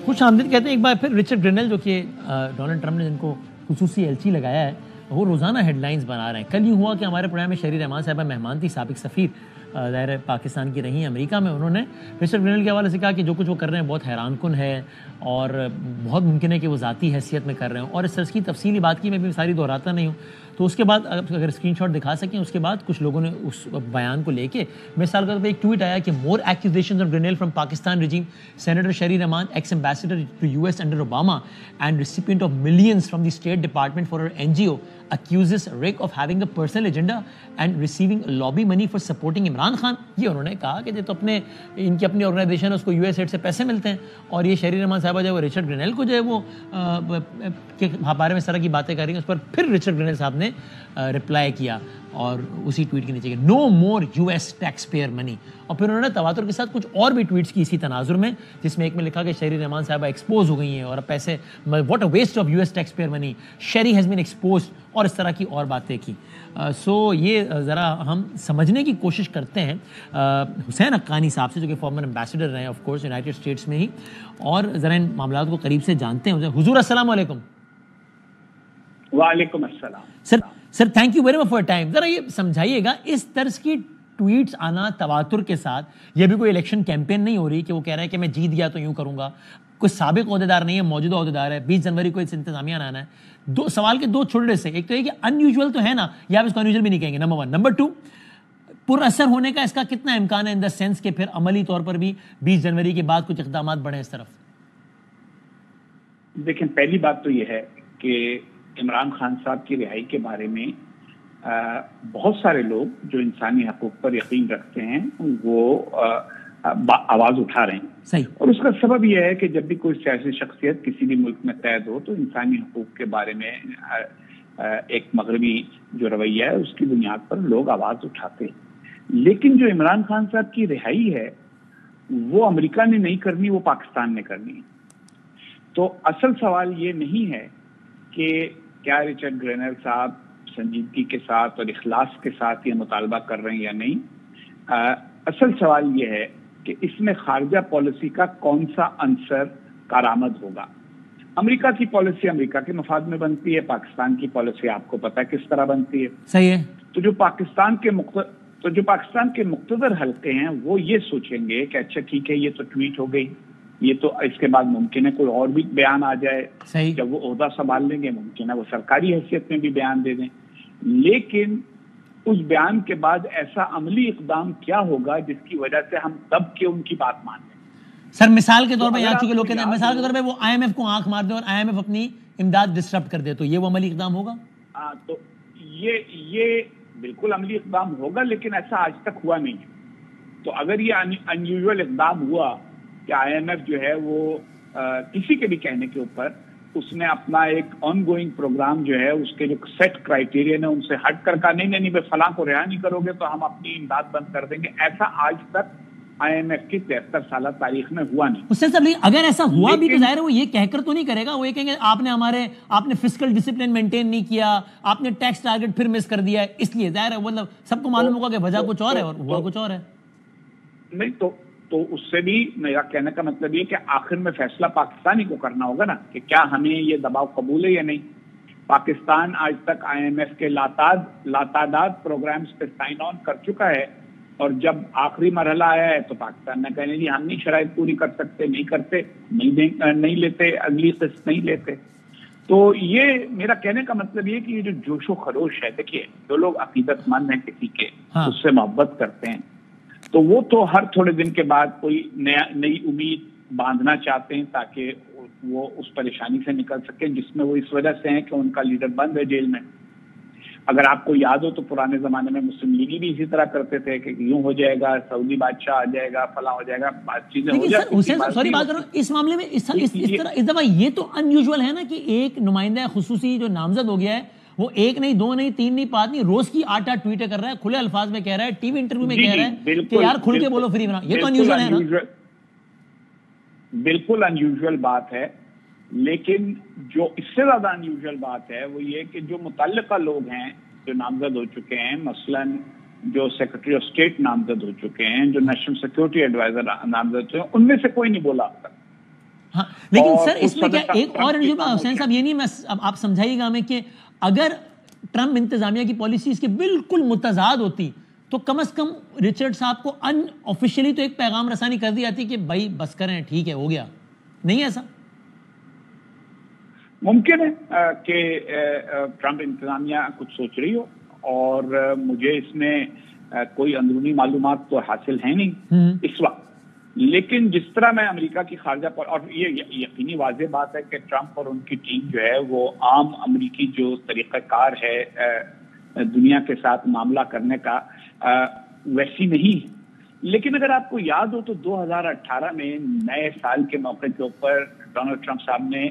خوش آمدید کہتے ہیں ایک بار پھر رچرڈ گرینل, جو کہ ڈونلڈ ٹرمپ نے جن کو خصوصی ایلچی لگایا ہے, وہ روزانہ ہیڈ لائنز بنا رہے ہیں. کل یوں ہوا کہ ہمارے پروگرام میں شہری رحمان صاحبہ مہمان تھی, سابق سفیر ظاہر پاکستان کی رہی ہیں امریکہ میں. انہوں نے رچرڈ گرینل کے حوالے سے کہا کہ جو کچھ وہ کر رہے ہیں بہت حیران کن ہے, اور بہت ممکن ہے کہ وہ ذاتی حیثیت میں کر رہے ہوں, اور اس سرس کی تفصیلی بات کی میں بھی ساری دہراتا نہیں ہوں. تو اس کے بعد اگر اسکرین شاٹ دکھا سکیں, اس کے بعد کچھ لوگوں نے اس بیان کو لے کے مثال کے طور پہ ایک ٹویٹ آیا کہ more accusations of Grenell from Pakistan regime, senator Sherry Rehman ex ambassador to U S under Obama and recipient of millions from the state department for N G O accuses Rick of having a personal agenda and receiving lobby money for supporting Imran Khan. یہ انہوں نے کہا کہ تو ان کی اپنی organization ہے, اس کو یو ایس ایڈ سے پیسے ملتے ہیں, اور یہ شہری رحمان صاحبہ جو ہے وہ رچرڈ گرینل کو جو ہے وہ کے بارے میں اس طرح کی باتیں کر رہی ہیں. اس پر پھر رچرڈ گرینل صاحب نے رپلائی کیا, اور اسی ٹویٹ کے نیچے کہ no more U S taxpayer money. اور پھر انہوں نے تواتر کے ساتھ کچھ اور بھی ٹویٹس کی اسی تناظر میں, جس میں ایک میں لکھا کہ شہری رحمان صاحبہ ایکسپوز ہو گئی ہیں, اور پیسے what a waste of U S taxpayer money, Sherry has been exposed, اور اس طرح کی اور باتیں کی. سو یہ ذرا ہم سمجھنے کی کوشش کرتے ہیں حسین حقانی صاحب سے, جو کہ فارمر ایمبیسڈر رہے ہیں آف کورس یونائٹڈ اسٹیٹس میں ہی, اور ذرا ان معاملات کو قریب سے جانتے ہیں. حضور السلام علیکم. وعلیکم السلام. سر thank you very much for time. ذرا یہ سمجھائیے گا, اس طرز کی ٹویٹس آنا تواتر کے ساتھ, یہ بھی کوئی الیکشن کیمپین نہیں ہو رہی کہ وہ کہہ رہے ہیں کہ میں جیت گیا تو یوں کروں گا, کوئی سابق عہدیدار نہیں ہے, موجودہ عہدیدار ہے, 20 جنوری کو اس انتظامیہ آنا ہے. دو سوال کے دو چھوٹے سے, ایک تو یہ کہ ان یوزول تو ہے نا, یا آپ اس کو ان یوزول بھی نہیں کہیں گے, نمبر 1. نمبر 2, پر اثر ہونے کا اس کا کتنا امکان ہے, ان دا سینس کہ پھر عملی طور پر بھی 20 جنوری کے بعد کچھ اقدامات بڑھیں اس طرف؟ دیکھیں, پہلی بات تو یہ ہے کہ عمران خان صاحب کی رہائی کے بارے میں بہت سارے لوگ جو انسانی حقوق پر یقین رکھتے ہیں وہ آواز اٹھا رہے ہیں. صحیح. اور اس کا سبب یہ ہے کہ جب بھی کوئی سیاسی شخصیت کسی بھی ملک میں قید ہو تو انسانی حقوق کے بارے میں ایک مغربی جو رویہ ہے اس کی بنیاد پر لوگ آواز اٹھاتے ہیں. لیکن جو عمران خان صاحب کی رہائی ہے وہ امریکہ نے نہیں کرنی, وہ پاکستان نے کرنی. تو اصل سوال یہ نہیں ہے کہ کیا رچرڈ گرینل صاحب سنجیدگی کے ساتھ اور اخلاص کے ساتھ یہ مطالبہ کر رہے ہیں یا نہیں. اصل سوال یہ ہے کہ اس میں خارجہ پالیسی کا کون سا عنصر کارآمد ہوگا. امریکہ کی پالیسی امریکہ کے مفاد میں بنتی ہے, پاکستان کی پالیسی آپ کو پتہ ہے کس طرح بنتی ہے. صحیح ہے. تو جو پاکستان کے مقتدر حلقے ہیں وہ یہ سوچیں گے کہ اچھا ٹھیک ہے, یہ تو ٹویٹ ہو گئی, یہ تو اس کے بعد ممکن ہے کوئی اور بھی بیان آ جائے. صحیح. جب وہ عہدہ سنبھال لیں گے ممکن ہے وہ سرکاری حیثیت میں بھی بیان دے دیں, لیکن اس بیان کے بعد ایسا عملی اقدام کیا ہوگا جس کی وجہ سے ہم دب کے ان کی بات مان لیں. سر مثال کے طور پہ یہاں چونکہ لوگ کہتے ہیں مثال کے طور پہ وہ آئی ایم ایف کو آنکھ مار دے اور آئی ایم ایف اپنی امداد ڈسٹرب کر دے, تو یہ وہ عملی اقدام ہوگا؟ تو یہ بالکل عملی اقدام ہوگا, لیکن ایسا آج تک ہوا نہیں ہے. تو اگر یہ انیوژل اقدام ہوا کہ آئی ایم ایف جو ہے وہ کسی کے بھی کہنے کے اوپر اس نے اپنا ایک آن گوئنگ پروگرام جو ہے اس کے جو سیٹ کرائیٹیرین ہے ان سے ہٹ کر کہا نہیں فلاں کو رہا نہیں کرو گے تو ہم اپنی امداد بند کر دیں گے, ایسا آج تک IMF کی 73 سالہ تاریخ میں ہوا نہیں. حسین صاحب اگر ایسا ہوا بھی تو ظاہر ہے وہ یہ کہہ کر تو نہیں کرے گا, وہ یہ کہیں گے آپ نے فسکل ڈسپلن مینٹین نہیں کیا, آپ نے ٹیکس ٹارگٹ پھر مس کر دیا ہے, اس لیے ظاہر ہے مطلب سب کو معلوم ہوگا کہ وجہ کچھ اور ہے اور ہوا کچھ اور ہے. نہیں تو اس سے بھی میرا کہنے کا مطلب یہ کہ آخر میں فیصلہ پاکستانی کو کرنا ہوگا نا کہ کیا ہمیں یہ دباؤ قبول ہے یا نہیں. پاکستان آج تک IMF کے لاتعداد پروگرامز پہ سائن آن کر چکا ہے, اور جب آخری مرحلہ آیا ہے تو پاکستان نے کہنے جی ہم نہیں شرائط پوری کر سکتے, نہیں کرتے, نہیں لیتے, اگلی قسط نہیں لیتے. تو یہ میرا کہنے کا مطلب یہ کہ یہ جو جوش و خروش ہے, دیکھیے جو لوگ عقیدت مند ہیں کسی کے, اس سے محبت کرتے ہیں, تو وہ تو ہر تھوڑے دن کے بعد کوئی نئی امید باندھنا چاہتے ہیں تاکہ وہ اس پریشانی سے نکل سکیں جس میں وہ اس وجہ سے ہیں کہ ان کا لیڈر بند ہے جیل میں. اگر آپ کو یاد ہو تو پرانے زمانے میں مسلم لیگی بھی اسی طرح کرتے تھے کہ یوں ہو جائے گا, سعودی بادشاہ آ جائے گا, فلاں ہو جائے گا, چیزیں ہو جائیں. اس معاملے میں اس دفعہ یہ تو ان یوزول ہے نا کہ ایک نمائندہ خصوصی جو نامزد ہو گیا ہے وہ 1 نہیں 2 نہیں 3 نہیں 5 نہیں روز کی 8 ٹویٹیں کر رہا ہے, کھلے الفاظ میں کہہ رہا ہے, ٹی وی انٹرویو میں کہہ رہا ہے کہ یار کھل کے بولو فری بنا. یہ تو ان یوزول ہے نا, بالکل ان یوزول بات ہے. لیکن جو اس سے زیادہ ان یوزول بات ہے وہ یہ کہ جو متعلقہ لوگ ہیں جو نامزد ہو چکے ہیں, مثلاً جو سیکرٹری آف اسٹیٹ نامزد ہو چکے ہیں, جو نیشنل سیکورٹی ایڈوائزر نامزد ہو چکے ہیں, ان میں سے کوئی نہیں بولا. ہاں لیکن سر اس میں کیا ایک اور حسین صاحب, یہ نہیں میں آپ سمجھائیے گا ہمیں کہ اگر ٹرمپ انتظامیہ کی پالیسی اس کے بالکل متضاد ہوتی تو کم از کم رچرڈ صاحب کو ان آفیشیلی تو ایک پیغام رسانی کر دی جاتی کہ بھائی بس کریں, ٹھیک ہے ہو گیا, نہیں ایسا ممکن ہے کہ ٹرمپ انتظامیہ کچھ سوچ رہی ہو, اور مجھے اس میں کوئی اندرونی معلومات تو حاصل ہے نہیں اس وقت. لیکن جس طرح میں امریکہ کی خارجہ اور یہ یقینی واضح بات ہے کہ ٹرمپ اور ان کی ٹیم جو ہے وہ عام امریکی جو طریقہ کار ہے دنیا کے ساتھ معاملہ کرنے کا ویسی نہیں. لیکن اگر آپ کو یاد ہو تو 2018 میں نئے سال کے موقع کے اوپر ڈونلڈ ٹرمپ صاحب نے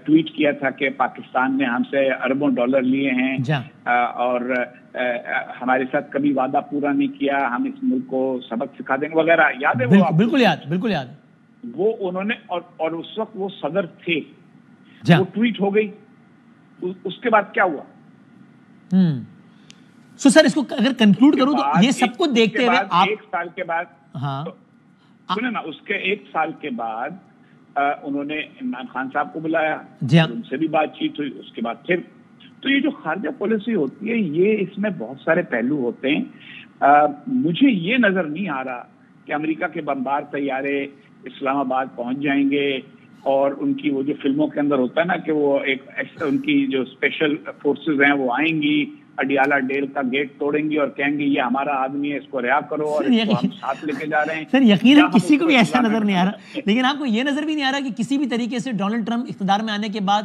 ٹویٹ کیا تھا کہ پاکستان نے ہم سے اربوں ڈالر لیے ہیں اور ہمارے ساتھ کبھی وعدہ پورا نہیں کیا, ہم اس ملک کو سبق سکھا دیں گے وغیرہ. یاد ہے وہ؟ بالکل یاد. وہ انہوں نے اور اس وقت وہ صدر تھے, وہ ٹویٹ ہو گئی. اس کے بعد کیا ہوا؟ سر اس کو اگر کنکلوڈ کروں تو یہ سب کو دیکھتے ہوئے ایک سال کے بعد سنیں نا, اس کے 1 سال کے بعد انہوں نے عمران خان صاحب کو بلایا, ان سے بھی بات چیت ہوئی, اس کے بعد پھر. تو یہ جو خارجہ پالیسی ہوتی ہے یہ اس میں بہت سارے پہلو ہوتے ہیں. مجھے یہ نظر نہیں آ رہا کہ امریکہ کے بمبار طیارے اسلام آباد پہنچ جائیں گے اور ان کی وہ جو فلموں کے اندر ہوتا ہے نا کہ وہ ایک ان کی جو اسپیشل فورسز ہیں وہ آئیں گی, اڈیالہ ڈیل کا گیٹ توڑیں گی اور کہیں گے یہ ہمارا آدمی ہے, اس کو رہا کرو, اور اس کو ہم ساتھ لے کے جا رہے ہیں. سر یقیناً کسی کو بھی ایسا نظر نہیں آ رہا, لیکن آپ کو یہ نظر بھی نہیں آ رہا کہ کسی بھی طریقے سے ڈونلڈ ٹرمپ اقتدار میں آنے کے بعد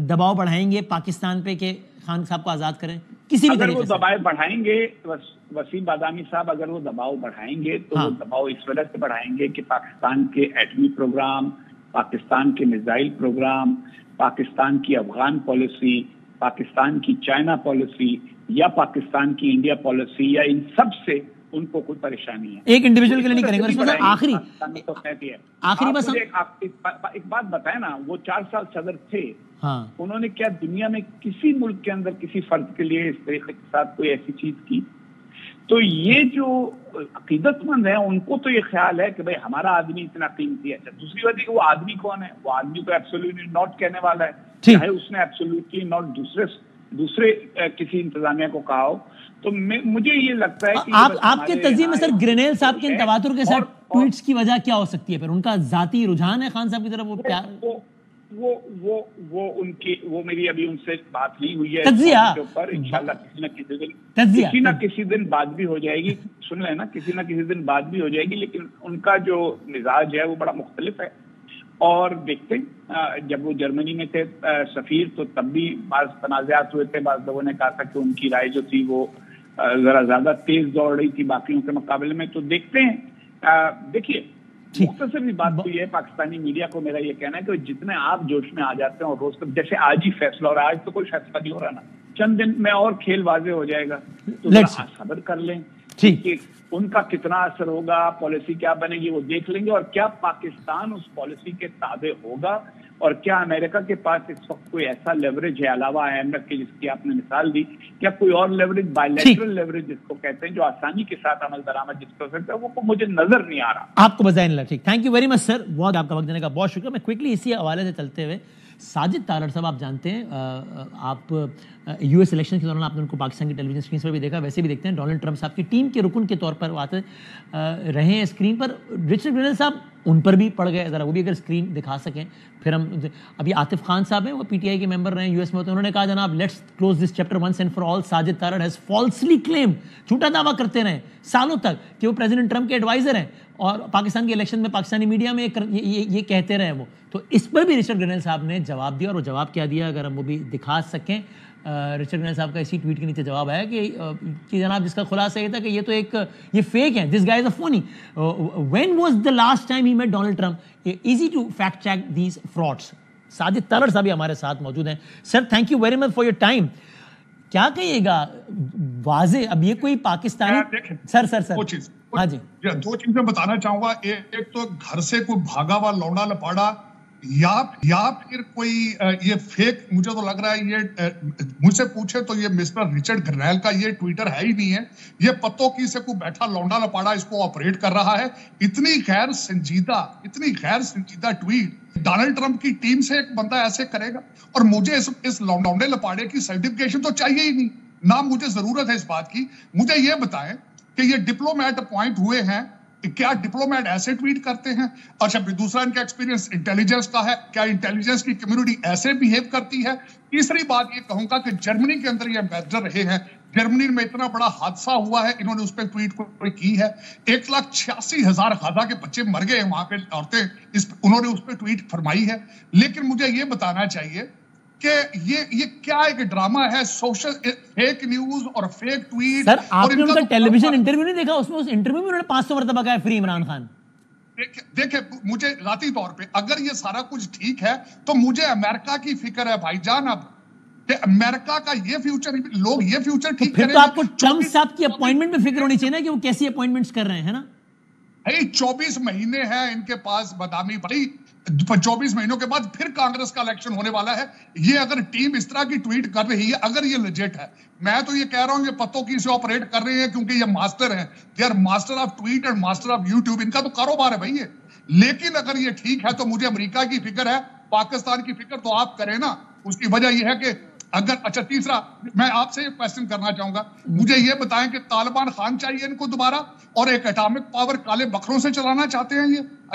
دباؤ بڑھائیں گے پاکستان پہ کہ خان صاحب کو آزاد کریں کسی بھی طریقے سے؟ اگر وہ دباؤ بڑھائیں گے, وسیم بادامی صاحب, اگر وہ دباؤ بڑھائیں گے تو وہ دباؤ اس وجہ سے بڑھائیں گے کہ پاکستان کے ایٹمی پروگرام, پاکستان کے میزائل پروگرام, پاکستان کی افغان پالیسی, پاکستان کی چائنا پالیسی یا پاکستان کی انڈیا پالیسی, یا ان سب سے ان کو کوئی پریشانی ہے. ایک انڈیویجول کے لیے نہیں کریں گے. آخری بس ایک بات بتائیں نا, وہ 4 سال صدر تھے, انہوں نے کیا دنیا میں کسی ملک کے اندر کسی فرد کے لیے اس طریقے کے ساتھ کوئی ایسی چیز کی؟ تو یہ جو عقیدت مند ہیں ان کو تو یہ خیال ہے کہ بھئی ہمارا آدمی اتنا قیمتی ہے. دوسری بات ہے کہ وہ آدمی کون ہے, وہ آدمی تو ایبسولوٹلی ناٹ کہنے والا ہے, چاہے اس نے ایبسولوٹلی ناٹ دوسرے کسی انتظامیہ کو کہا ہو. تو مجھے یہ لگتا ہے کہ آپ کے تجزیے میں سر گرینیل صاحب کے تواتر کے ساتھ ٹویٹس کی وجہ کیا ہو سکتی ہے؟ پھر ان کا ذاتی رجحان ہے خان صاحب کی طرف, وہ پیار وہ میری ابھی ان سے بات نہیں ہوئی ہے تجزیہ پر, انشاءاللہ کسی نہ کسی دن بات بھی ہو جائے گی. سن لیں نا, کسی نہ کسی دن بات بھی ہو جائے گی. لیکن ان کا جو مزاج ہے وہ بڑا مختلف ہے. اور دیکھتے جب وہ جرمنی میں تھے سفیر, تو تب بھی بعض تنازعات ہوئے تھے. بعض لوگوں نے کہا تھا کہ ان کی رائے جو تھی وہ ذرا زیادہ تیز دوڑ رہی تھی باقیوں کے مقابلے میں. تو دیکھتے ہیں. دیکھیے مختصر بھی بات تو یہ ہے, پاکستانی میڈیا کو میرا یہ کہنا ہے کہ جتنے آپ جوش میں آ جاتے ہیں اور روز تک, جیسے آج ہی فیصلہ, اور آج تو کوئی فیصلہ نہیں ہو رہا نا, چند دن میں اور کھیل واضح ہو جائے گا, تو صبر کر لیں. ٹھیک ان کا کتنا اثر ہوگا, پالیسی کیا بنے گی وہ دیکھ لیں گے, اور کیا پاکستان اس پالیسی کے تابع ہوگا, اور کیا امریکہ کے پاس اس وقت کوئی ایسا لیوریج ہے علاوہ IMF کے, جس کی آپ نے مثال دی, کیا کوئی اور لیوریج, بائیلیٹرل لیوریج جس کو کہتے ہیں, جو آسانی کے ساتھ عمل درآمد جس کو سکتا ہے, وہ مجھے نظر نہیں آ رہا. آپ کو بظاہر نہیں. ٹھیک, تھینک یو ویری مچ سر, بہت آپ کا وقت دینے کا بہت شکریہ. میں کوئکلی اسی حوالے سے چلتے ہوئے, ساجد تارڑ صاحب آپ جانتے ہیں, آپ US الیکشن کے دوران آپ نے ان کو پاکستان کی ٹیلی ویژن اسکرین پر بھی دیکھا, ویسے بھی دیکھتے ہیں, ڈونلڈ ٹرمپ صاحب کی ٹیم کے رکن کے طور پر آتے رہے ہیں اسکرین پر. رچرڈ گرینل صاحب ان پر بھی پڑ گئے, ذرا وہ بھی اگر اسکرین دکھا سکیں. پھر ہم ابھی عاطف خان صاحب ہیں, وہ PTI کے ممبر رہے ہیں US میں, تو انہوں نے کہا جناب let's close this chapter once and for all. Sajid Tarar has falsely claim, جھوٹا دعویٰ کرتے رہے سالوں تک کہ وہ پریزیڈنٹ ٹرمپ کے ایڈوائزر ہیں, اور پاکستان کے الیکشن میں پاکستانی میڈیا میں یہ کہتے رہے وہ. تو اس پر بھی رچرڈ گرینل صاحب نے جواب دیا, اور وہ جواب کیا دیا اگر ہم وہ بھی دکھا سکیں. رچرڈ گرینل صاحب کا اسی ٹویٹ کے نیچے جواب آیا کہ جناب جس کا خلاصہ یہ تھا کہ یہ تو ایک یہ فیک ہے, this guy is a phony. When was the last time he met Donald Trump, easy to fact check these frauds. Sajid Tarar sahab ہمارے ساتھ موجود ہیں. Sir thank you very much for your time. کیا کہیے گا واضح, اب یہ کوئی پاکستانی سر ہاں جی, دو چیزیں بتانا چاہوں گا. ایک تو گھر سے کوئی بھاگا ہوا لونڈا لپاڑا, یا پھر کوئی یہ فیک, مجھے تو لگ رہا ہے یہ مجھ سے پوچھے تو یہ مسٹر رچرڈ گرینل کا یہ ٹویٹر ہے ہی نہیں ہے, یہ پتوں کی سے کوئی بیٹھا لونڈا لپاڑا اس کو آپریٹ کر رہا ہے. اتنی غیر سنجیدہ ٹویٹ ڈونلڈ ٹرمپ کی ٹیم سے ایک بندہ ایسے کرے گا, اور مجھے اس لونڈے لپاڑے کی سرٹیفکیشن تو چاہیے ہی نہیں, نہ مجھے ضرورت ہے اس بات کی. مجھے یہ بتائیں کہ یہ ڈپلومیٹ اپوائنٹ ہوئے ہیں, کیا ڈپلومیٹ ایسے ٹویٹ کرتے ہیں؟ اچھا, دوسرا ان کا ایکسپیرینس انٹیلیجنس کا ہے, کیا انٹیلیجنس کی کمیونٹی ایسے بیہیو کرتی ہے؟ تیسری بات یہ کہوں گا کہ جرمنی کے اندر یہ ایمبیسڈر رہے ہیں, جرمنی میں اتنا بڑا حادثہ ہوا ہے, انہوں نے اس پہ ٹویٹ کوئی کی ہے, 1,86,000 غزہ کے بچے مر گئے ہیں وہاں پہ عورتیں, انہوں نے اس پہ ٹویٹ فرمائی ہے. لیکن مجھے یہ بتانا چاہیے کہ یہ کیا ایک ڈرامہ ہے, سوشل فیک نیوز اور فیک ٹویٹ. سر آپ نے ان کا ٹیلی ویژن انٹرویو نہیں دیکھا, اس میں اس انٹرویو میں انہوں نے 500 مرتبہ کہا ہے فری عمران خان. دیکھیں مجھے ذاتی طور پہ اگر یہ سارا کچھ ٹھیک ہے تو مجھے امریکہ کی فکر ہے بھائی جان. اب کہ امریکہ کا یہ فیوچر, لوگ یہ فیوچر ٹھیک کریں, پھر تو آپ کو ٹرمپ صاحب کی اپوائنٹمنٹ میں فکر ہونی چاہیے نا کہ وہ کیسی اپوائنٹمنٹس کر رہے ہیں نا. 24 مہینے ہیں ان کے پاس بادامی بھائی, 24 مہینوں کے بعد پھر کانگریس کا الیکشن ہونے والا ہے. یہ اگر ٹیم اس طرح کی ٹویٹ کر رہی ہے, اگر یہ لیجٹ ہے, میں تو یہ کہہ رہا ہوں کہ پتوں کی سے آپریٹ کر رہے ہیں, کیونکہ یہ ماسٹر ہیں, they are master of tweet and master of YouTube, ان کا تو کاروبار ہے بھائی یہ. لیکن اگر یہ ٹھیک ہے تو مجھے امریکہ کی فکر ہے, پاکستان کی فکر تو آپ کریں نا. اس کی وجہ یہ ہے کہ اگر, اچھا تیسرا میں آپ سے یہ کوشچن کرنا چاہوں گا, مجھے یہ بتائیں کہ طالبان خان چاہیے ان کو دوبارہ, اور ایک اٹامک پاور کالے بکروں سے چلانا چاہتے ہیں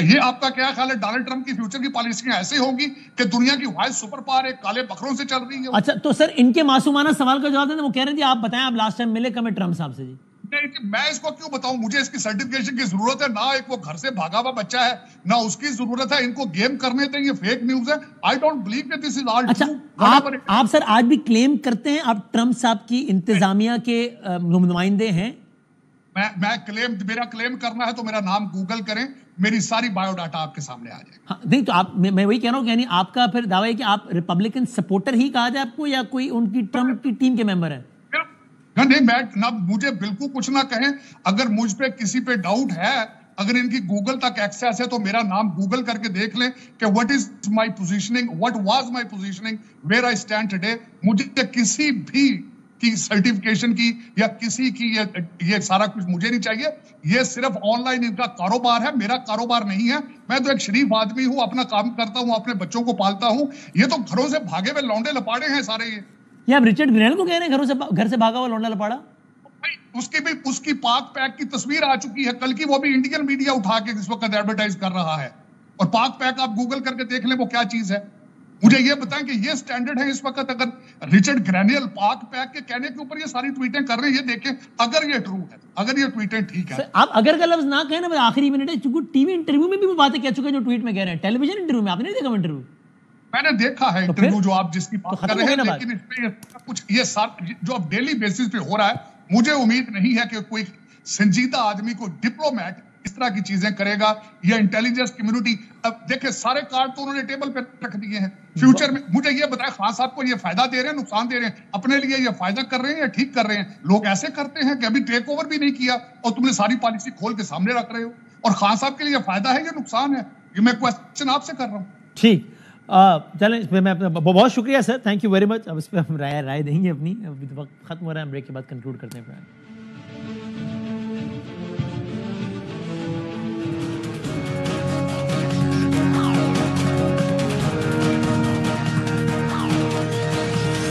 یہ آپ کا کیا خیال ہے؟ ڈونلڈ ٹرمپ کی فیوچر کی پالیسیاں ایسے ہوگی کہ دنیا کی وائس سپر پاور ایک کالے بکروں سے چل رہی ہے. اچھا تو سر ان کے معصومانہ سوال کا جواب دیں, وہ کہہ رہے تھے آپ بتائیں آپ لاسٹ ٹائم ملے کب ٹرمپ صاحب سے؟ جی میں اس کو کیوں بتاؤں, مجھے اس کی سرٹیفکیشن کی ضرورت ہے نہ, ایک وہ گھر سے بھاگا ہوا بچہ ہے نہ اس کی ضرورت ہے. ان کو گیم کرنے دیں, یہ فیک نیوز ہے. آئی ڈونٹ بلیو کہ دس از آل ٹرو. اچھا آپ سر آج بھی کلیم کرتے ہیں آپ ٹرمپ صاحب کی انتظامیہ کے نمائندے ہیں؟ میرا کلیم کرنا ہے تو میرا نام گوگل کریں, میری ساری بایو ڈاٹا آپ کے سامنے آ جائے. ہاں نہیں تو آپ, میں وہی کہہ رہا ہوں, یعنی آپ کا پھر دعویٰ ہے کہ آپ ریپبلکن سپورٹر ہی کہا جائے آپ کو, یا کوئی ان کی ٹرمپ کی ٹیم کے ممبر ہیں؟ نہیں, میں مجھے بالکل کچھ نہ کہیں. اگر مجھ پہ کسی پہ ڈاؤٹ ہے, اگر ان کی گوگل تک ایکسیس ہے تو میرا نام گوگل کر کے دیکھ لیں کہ what is my positioning, what was my positioning, where I stand today. مجھے کسی بھی کی سرٹیفکیشن کی یا کسی کی یہ سارا کچھ مجھے نہیں چاہیے. یہ صرف آن لائن ان کا کاروبار ہے, میرا کاروبار نہیں ہے. میں تو ایک شریف آدمی ہوں, اپنا کام کرتا ہوں, اپنے بچوں کو پالتا ہوں. یہ تو گھروں سے بھاگے ہوئے لونڈے لپاڑے ہیں سارے. یہ آپ رچرڈ گرینل کو کہہ رہے ہیں گھر سے بھاگا ہوا لونڈا لپاڑا؟ اس کی پاک پیک کی تصویر آ چکی ہے کل کی, وہ بھی انڈین میڈیا اٹھا کے اس وقت ایڈورٹائز کر رہا ہے. اور پاک پیک آپ گوگل کر کے دیکھ لیں وہ کیا چیز ہے. مجھے یہ بتائیں کہ یہ سٹینڈرڈ ہے اس وقت. اگر رچرڈ گرینل پاک پیک کے کہنے کے اوپر یہ ساری ٹویٹیں کر رہے ہیں, یہ دیکھیں اگر یہ ٹرو ہے, اگر یہ ٹویٹیں ٹھیک ہے. آپ اگر کا لفظ نہ کہیں نا, آخری منٹ ہے, چونکہ ٹی وی انٹرویو میں بھی وہ باتیں کہہ چکے جو ٹویٹ میں کہہ رہے ہیں. ٹیلی ویژن انٹرویو میں آپ نے نہیں دیکھا انٹرویو؟ میں نے دیکھا ہے انٹرویو جو آپ جس کی بات کر رہے ہیں, لیکن اس پہ کچھ یہ جو اب ڈیلی بیسس پہ ہو رہا ہے, مجھے امید نہیں ہے کہ کوئی سنجیدہ آدمی کو ڈپلومیٹ اس طرح کی چیزیں کرے گا. یہ انٹیلیجنس کمیونٹی, اب دیکھیں سارے کارڈ تو انہوں نے ٹیبل پہ رکھ دیے ہیں. فیوچر میں مجھے یہ بتائیں خان صاحب کو یہ فائدہ دے رہے ہیں نقصان دے رہے ہیں؟ اپنے لیے یہ فائدہ کر رہے ہیں یا ٹھیک کر رہے ہیں؟ لوگ ایسے کرتے ہیں کہ ابھی ٹیک اوور بھی نہیں کیا اور تم نے ساری پالیسی کھول کے سامنے رکھ رہے ہو, اور خان صاحب کے لیے یہ فائدہ ہے یا نقصان ہے؟ یہ میں کوشچن آپ سے کر رہا ہوں. ٹھیک, چلیں اس پہ میں بہت شکریہ سر, تھینک یو ویری مچ. اب اس پہ ہم رائے دیں گے اپنی, ابھی وقت ختم ہو رہا ہے, ہم بریک کے بعد کنکلوڈ کرتے ہیں.